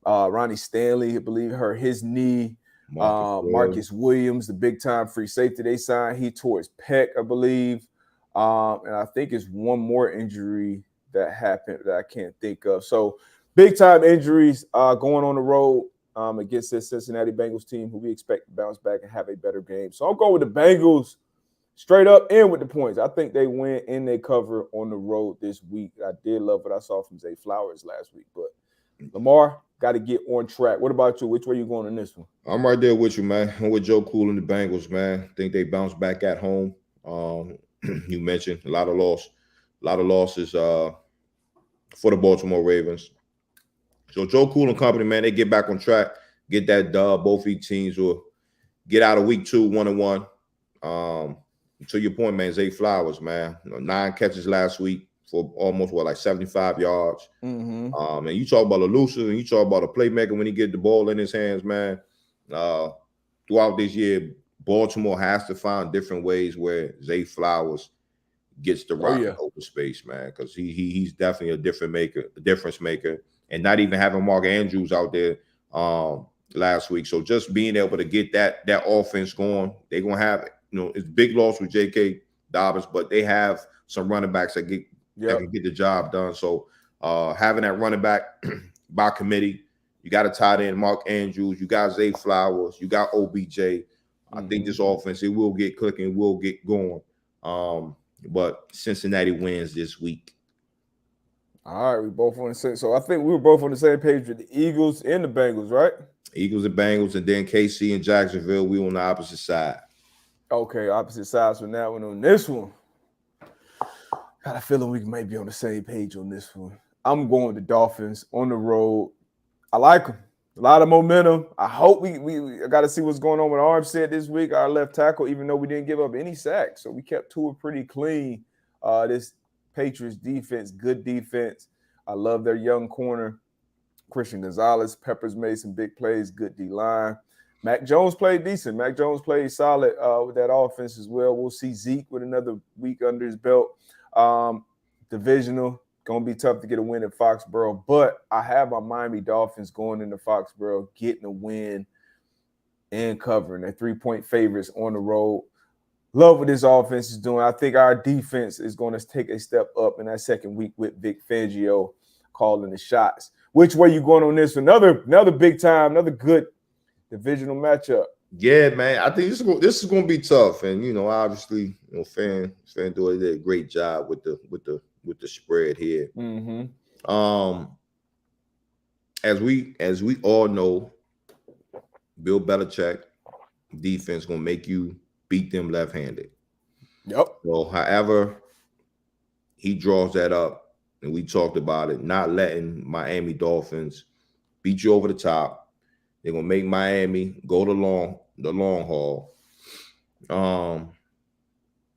Ronnie Stanley, I believe, hurt his knee. Marcus Williams, the big-time free safety they signed, he tore his pec, I believe. And I think it's one more injury that happened that I can't think of. So big-time injuries going on the road against this Cincinnati Bengals team who we expect to bounce back and have a better game. So I'm going with the Bengals straight up and with the points. I think they win and they cover on the road this week. I did love what I saw from Zay Flowers last week. But Lamar, got to get on track. What about you? Which way you going in this one? I'm right there with you, man. I'm with Joe Cool and the Bengals, man. I think they bounce back at home. You mentioned a lot of losses for the Baltimore Ravens. So Joe Cool and company, man, they get back on track, get that dub. Both of these teams will get out of week 2 1-1. To your point, man, Zay Flowers, man, 9 catches last week for almost 75 yards. And you talk about elusive, and you talk about a playmaker when he get the ball in his hands, man. Throughout this year, Baltimore has to find different ways where Zay Flowers gets the rock in open space, man, because he's definitely a difference maker. And not even having Mark Andrews out there last week. So just being able to get that offense going, they're going to have, it's big loss with J.K. Dobbins, but they have some running backs that can get the job done. So having that running back by committee, you got a tight end, Mark Andrews, you got Zay Flowers, you got OBJ. I think this offense, it will get clicking, will get going. But Cincinnati wins this week. All right, we both on the same. So I think we were both on the same page with the Eagles and the Bengals, right? Eagles and Bengals, and then KC and Jacksonville. We on the opposite side. Okay, opposite sides from that one. On this one, got a feeling we might be on the same page on this one. I'm going with the Dolphins on the road. I like them. A lot of momentum. I hope I got to see what's going on with Armstead this week, our left tackle, even though we didn't give up any sacks. So we kept Tua pretty clean. This Patriots defense, good defense. I love their young corner, Christian Gonzalez. Peppers made some big plays, good D-line. Mac Jones played decent. Mac Jones played solid with that offense as well. We'll see Zeke with another week under his belt. Divisional, going to be tough to get a win at Foxborough, but I have my Miami Dolphins going into Foxborough, getting a win and covering. They're 3-point favorites on the road. Love what this offense is doing. I think our defense is going to take a step up in that second week with Vic Fangio calling the shots. Which way you going on this? Another big time, another good divisional matchup. Yeah, man. I think this is going to be tough, and obviously, FanDuel did a great job with the spread here. As we all know, Bill Belichick defense going to make you beat them left-handed. Yep. So, however he draws that up, and we talked about it, not letting Miami Dolphins beat you over the top. They're gonna make Miami go the long haul.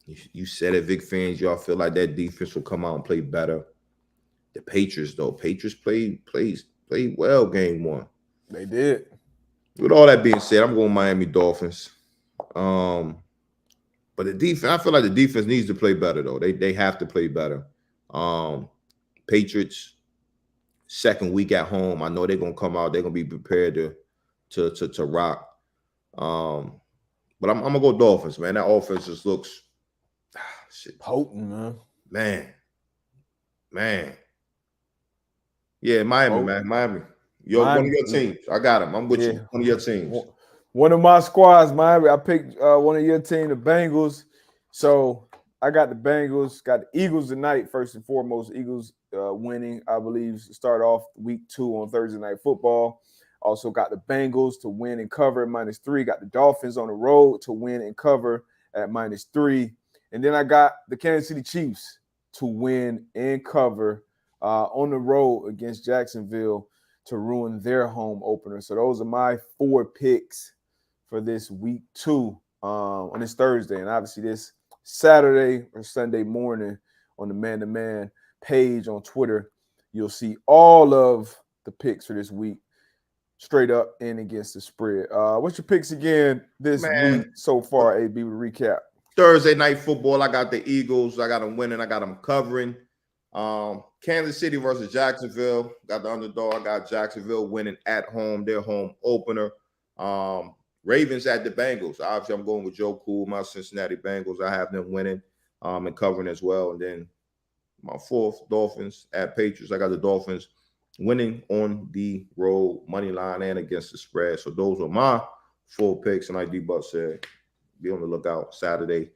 You said it, Vic fans. Y'all feel like that defense will come out and play better. The Patriots, though, played well game one. They did. With all that being said, I'm going Miami Dolphins. But the defense, I feel like the defense needs to play better, though. They have to play better. Patriots, second week at home. I know they're gonna come out. They're gonna be prepared to rock. But I'm gonna go Dolphins, man. That offense just looks potent, man. Yeah, Miami, man. Miami. One of your teams. I got him. I'm with you. One of your teams. One of my squads, Miami. I picked one of your team, the Bengals. So I got the Bengals. Got the Eagles tonight, first and foremost. Eagles winning, I believe, start off week 2 on Thursday Night Football. Also got the Bengals to win and cover at -3. Got the Dolphins on the road to win and cover at -3. And then I got the Kansas City Chiefs to win and cover on the road against Jacksonville to ruin their home opener. So those are my 4 picks for this week 2 on this Thursday. And obviously this Saturday or Sunday morning on the Man-to-Man page on Twitter, you'll see all of the picks for this week straight up and against the spread. What's your picks again this week so far, AB, to recap? Thursday Night Football, I got the Eagles. I got them winning. I got them covering. Kansas City versus Jacksonville. Got the underdog. I got Jacksonville winning at home, their home opener. Ravens at the Bengals. Obviously, I'm going with Joe Cool, my Cincinnati Bengals. I have them winning and covering as well. And then my 4th, Dolphins at Patriots. I got the Dolphins winning on the road, money line, and against the spread. So those are my 4 picks. And like D-Buck said, be on the lookout Saturday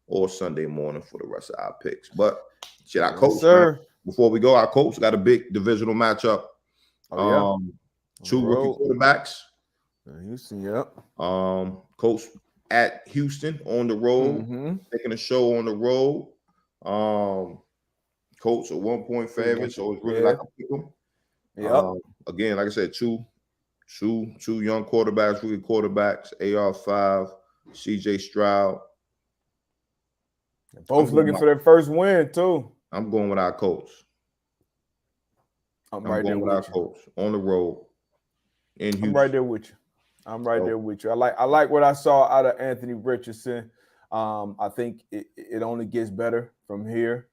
or Sunday morning for the rest of our picks. But shit, our coach, man. Before we go, our coach got a big divisional matchup. 2 rookie quarterbacks. Houston, yep. Coach at Houston on the road, taking a show on the road. Colts are 1-point favorite, so it's really like a pick 'em. Yep. Again, like I said, two young quarterbacks, rookie quarterbacks, AR5, CJ Stroud. Both looking for their first win, too. I'm going with our Colts. I'm right there with our Colts on the road in Houston. I'm right there with you. I like what I saw out of Anthony Richardson. I think it only gets better from here.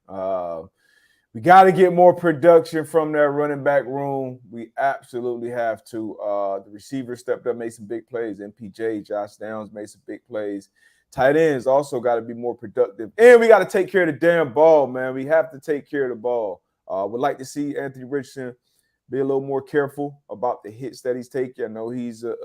We got to get more production from that running back room. We absolutely have to. The receivers stepped up, made some big plays. MPJ, Josh Downs made some big plays. Tight ends also got to be more productive. And we got to take care of the damn ball, man. We have to take care of the ball. Would like to see Anthony Richardson be a little more careful about the hits that he's taking. I know he's a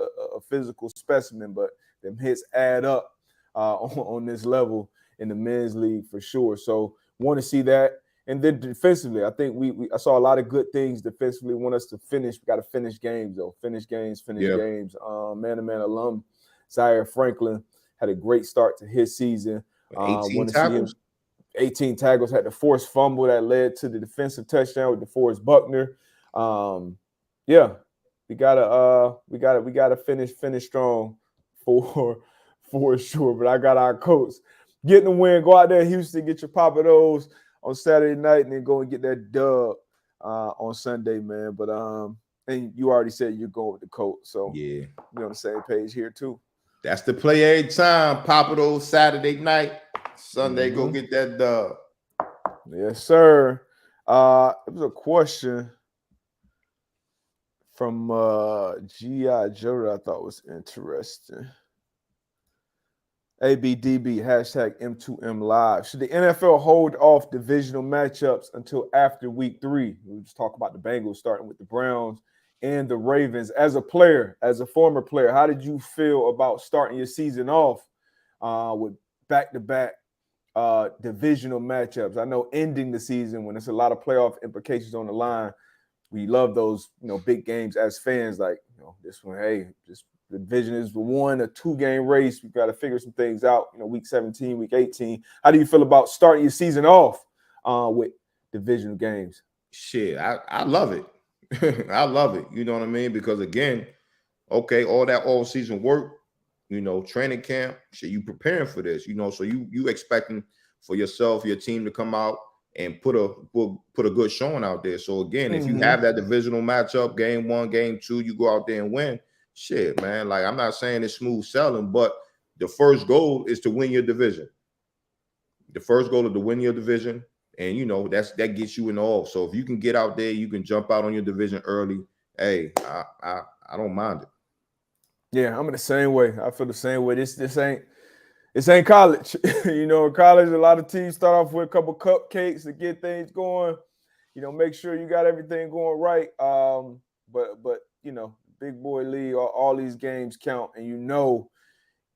physical specimen, but them hits add up on this level in the men's league for sure. So want to see that. And then defensively, I think I saw a lot of good things defensively. Want us to finish. We got to finish games, though. Finish games. Man-to-man alum Zaire Franklin had a great start to his season. 18 tackles. 18 tackles, had the forced fumble that led to the defensive touchdown with DeForest Buckner. We gotta finish strong for sure. But I got our Colts getting the win. Go out there, Houston, get your Papa Do's on Saturday night, and then go and get that dub on Sunday, man. But and you already said you're going with the Colts, so yeah, we're on the same page here too. That's the play every time. Papa Do's Saturday night, Sunday, go get that dub. Yes, sir. It was a question from G.I. Joe that I thought was interesting. ABDB, hashtag M2M Live. Should the NFL hold off divisional matchups until after week 3? We just talk about the Bengals starting with the Browns and the Ravens. As a player, as a former player, how did you feel about starting your season off with back-to-back divisional matchups? I know ending the season when there's a lot of playoff implications on the line, we love those, big games as fans. Like, this one, hey, just The division is 1 or 2 game race. We've got to figure some things out. Week 17, week 18. How do you feel about starting your season off with divisional games? Shit, I love it. I love it. You know what I mean? Because again, okay, all that all season work, training camp, shit, you preparing for this, so you expecting for yourself, your team to come out and put a good showing out there. So again, if you have that divisional matchup, game 1, game 2, you go out there and win. Shit, man. Like, I'm not saying it's smooth selling, but the first goal is to win your division. The first goal is to win your division, and that gets you in the off. So if you can get out there, you can jump out on your division early. Hey, I don't mind it. Yeah, I'm in the same way. I feel the same way. This ain't college. In college, a lot of teams start off with a couple cupcakes to get things going. Make sure you got everything going right. But big boy league, all these games count, and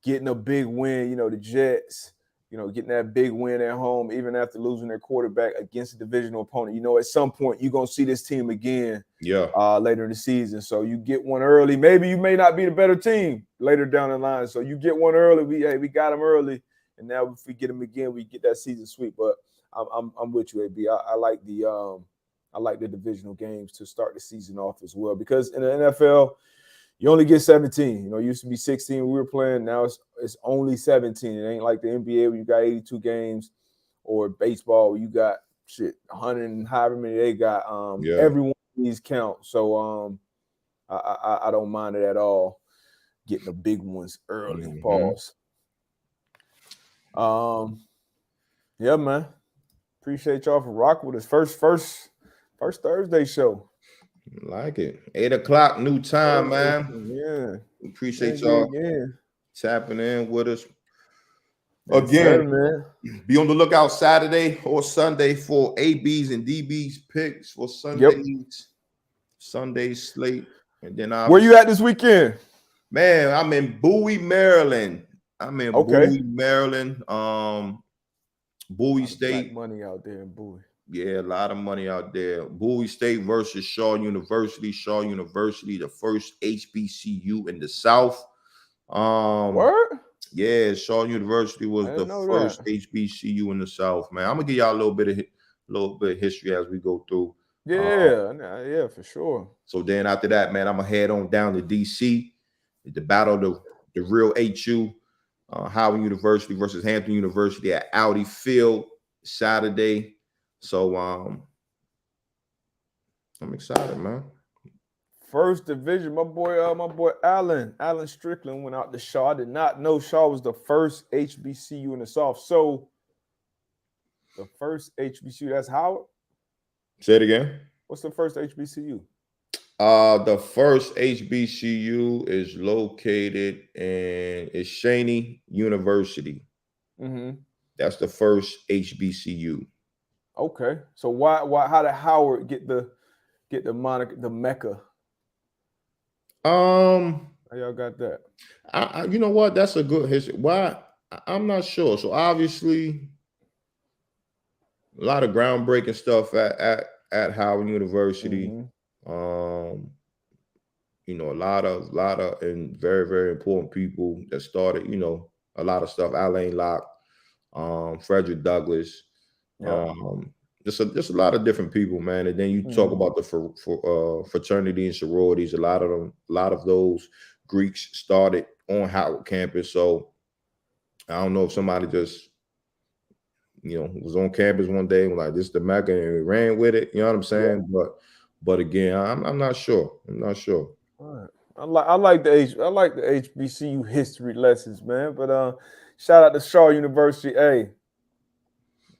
getting a big win. The Jets, getting that big win at home, even after losing their quarterback against a divisional opponent. At some point you're gonna see this team again. Yeah. Later in the season, so you get one early. Maybe you may not be the better team later down the line, so you get one early. We got them early, and now if we get them again, we get that season sweep. But I'm with you, AB. I like the divisional games to start the season off as well, because in the NFL, you only get 17. It used to be 16 we were playing. Now it's only 17. It ain't like the NBA where you got 82 games, or baseball where you got 100 and however many they got. Every one of these count. So I don't mind it at all. Getting the big ones early. Pause. Yeah, man. Appreciate y'all for rocking with us. First Thursday show. Like it. 8 o'clock, new time, man. Yeah. Appreciate y'all tapping in with us. Yes, Again, sir, man. Be on the lookout Saturday or Sunday for AB's and DB's picks for Sunday's slate. And then where you at this weekend? Man, I'm in Bowie, Maryland. Bowie, Maryland. Bowie State. Money out there in Bowie. Yeah, a lot of money out there. Bowie State versus Shaw University. Shaw University, the first HBCU in the South. Word? Yeah, Shaw University was the first HBCU in the South, man. I'm gonna give y'all a little bit of history as we go through. Yeah, for sure. So then after that, man, I'm gonna head on down to DC. The battle of the real HU, Howard University versus Hampton University at Audi Field Saturday. So I'm excited, man. First division, my boy Alan Strickland went out to Shaw. I did not know Shaw was the first HBCU in the South. So the first HBCU, that's Howard? Say it again. What's the first HBCU? The first HBCU is located in Shaney University. That's the first HBCU. Okay, so how did Howard get the moniker, the Mecca? How y'all got that? You know what? That's a good history. Why? I'm not sure. So obviously, a lot of groundbreaking stuff at Howard University. A lot of and very, very important people that started, a lot of stuff. Alain Locke, Frederick Douglass, just a lot of different people, man. And then you talk about the fraternity and sororities. A lot of those Greeks started on Howard campus. So I don't know if somebody just was on campus one day and was like, this is the Mecca, and we ran with it. You know what I'm saying? Yeah. But again, I'm not sure. All right. I like the HBCU history lessons, man. But shout out to Shaw University. Hey,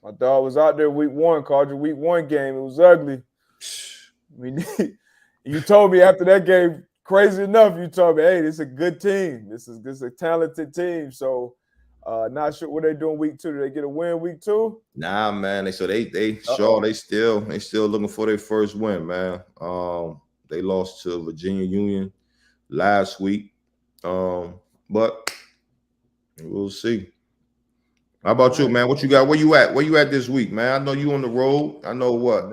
my dog was out there week 1, called your week 1 game. It was ugly. I mean, you told me after that game, crazy enough, you told me, hey, this is a good team. This is a talented team. So not sure what they're doing week 2. Did they get a win week 2? Nah, man. They still looking for their first win, man. They lost to Virginia Union last week. But we'll see. How about you, man? What you got? Where you at? Where you at this week, man? I know you on the road. I know what.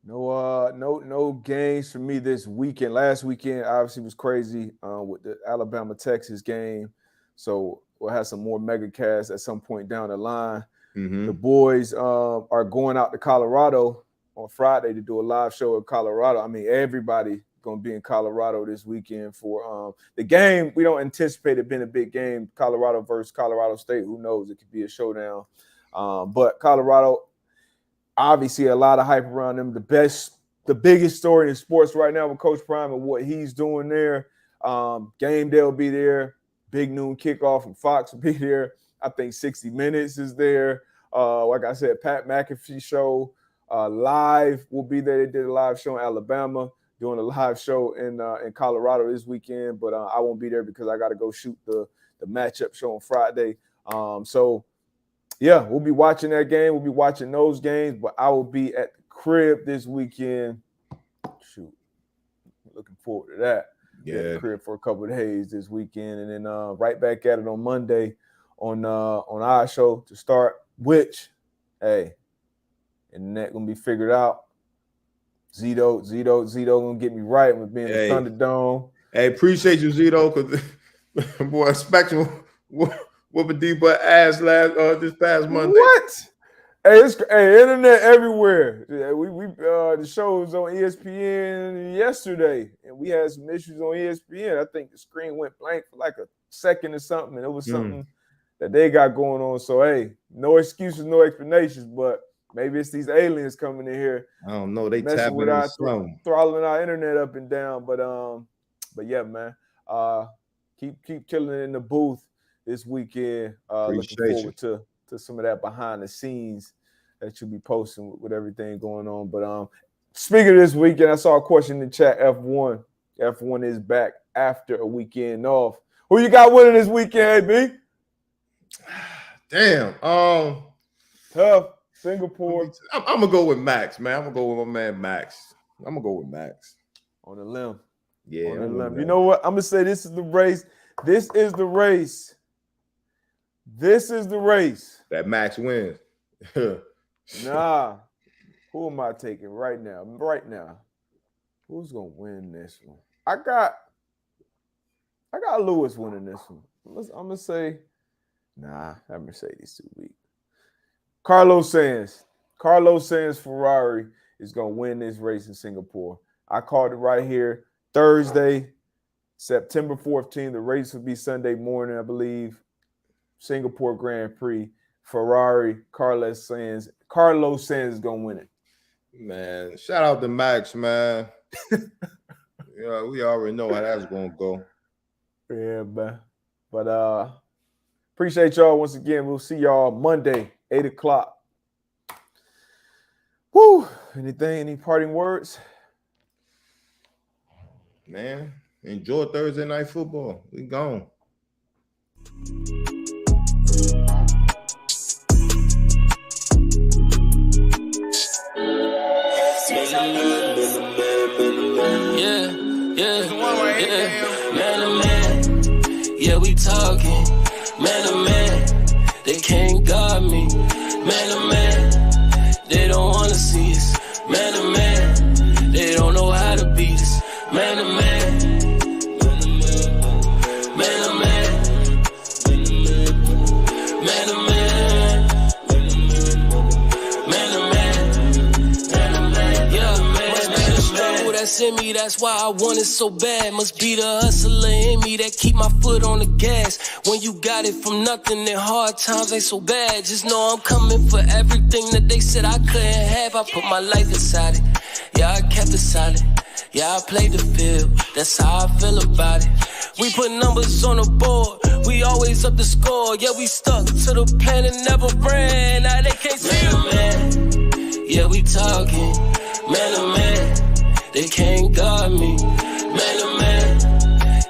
No games for me this weekend. Last weekend obviously was crazy with the Alabama-Texas game. So we'll have some more mega casts at some point down the line. Mm-hmm. The boys are going out to Colorado on Friday to do a live show in Colorado. I mean, everybody going to be in Colorado this weekend for the game. We don't anticipate it being a big game. Colorado versus Colorado State. Who knows? It could be a showdown. But Colorado, obviously a lot of hype around them. The biggest story in sports right now with Coach Prime and what he's doing there. Game day will be there. Big noon kickoff from Fox will be there. I think 60 Minutes is there. Like I said, Pat McAfee show live will be there. They did a live show in Alabama, doing a live show in Colorado this weekend, but I won't be there because I got to go shoot the matchup show on Friday. So, yeah, we'll be watching that game. We'll be watching those games, but I will be at the crib this weekend. Shoot, looking forward to that. Yeah, at the crib for a couple of days this weekend, and then right back at it on Monday on our show to start. Which, hey, internet gonna be figured out. Zito gonna get me right with being the Thunderdome. Hey, appreciate you, Zito, because boy, Spectrum whooping D-butt ass this past Monday. What? Hey, internet everywhere. We the show was on ESPN yesterday, and we had some issues on ESPN. I think the screen went blank for like a second or something, and it was something that they got going on. So, hey, no excuses, no explanations, but maybe it's these aliens coming in here. I don't know. They tapping with our throttling our internet up and down. But yeah, man. Keep killing it in the booth this weekend. Looking forward to some of that behind the scenes that you'll be posting with everything going on. But speaking of this weekend, I saw a question in the chat. F1 is back after a weekend off. Who you got winning this weekend, AB? Damn. Tough. Singapore. I'm gonna go with Max, man. I'm gonna go with my man Max. I'm gonna go with Max. On the limb. Yeah. On the limb. You know what? I'm gonna say this is the race. This is the race. This is the race. That Max wins. Nah. Who am I taking right now? Right now. Who's gonna win this one? I got Lewis winning this one. I'm gonna say, nah, that Mercedes too weak. Carlos Sainz Ferrari is gonna win this race in Singapore. I called it right here. Thursday, September 14th. The race will be Sunday morning, I believe. Singapore Grand Prix. Ferrari, Carlos Sainz is gonna win it. Man, shout out to Max, man. Yeah, we already know how that's gonna go. Yeah, man. But appreciate y'all once again. We'll see y'all Monday, 8 o'clock. Woo! Any parting words? Man, enjoy Thursday night football. We gone. Yeah, we talking. Man to man, they can't guard me. Man to man, they don't wanna see us. Man to man, they don't know how to beat us. Man to man, man to man, man to man, man to man, man to man, yeah, man. That's in me, that's why I want it so bad. Must be the hustler in me that keep my foot on the gas. When you got it from nothing and hard times ain't so bad. Just know I'm coming for everything that they said I couldn't have. I put my life inside it, yeah, I kept it solid. Yeah, I played the field, that's how I feel about it. We put numbers on the board, we always up the score. Yeah, we stuck to the plan and never ran. Now they can't see us. Man, yeah, we talking. Man to man, they can't guard me. Man to man,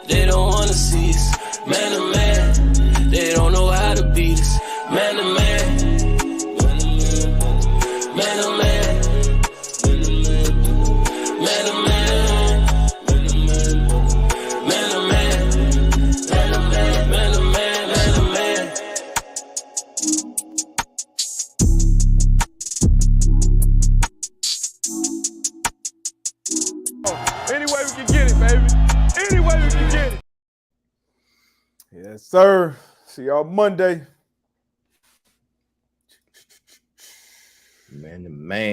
they don't wanna see us. Man to man, they don't know how to beat us. Man to man, man to man, man to man, man to man, man to man, man to man, man to man. get it, baby. Any way we can get it. Yes, sir. See y'all Monday. Man, the man.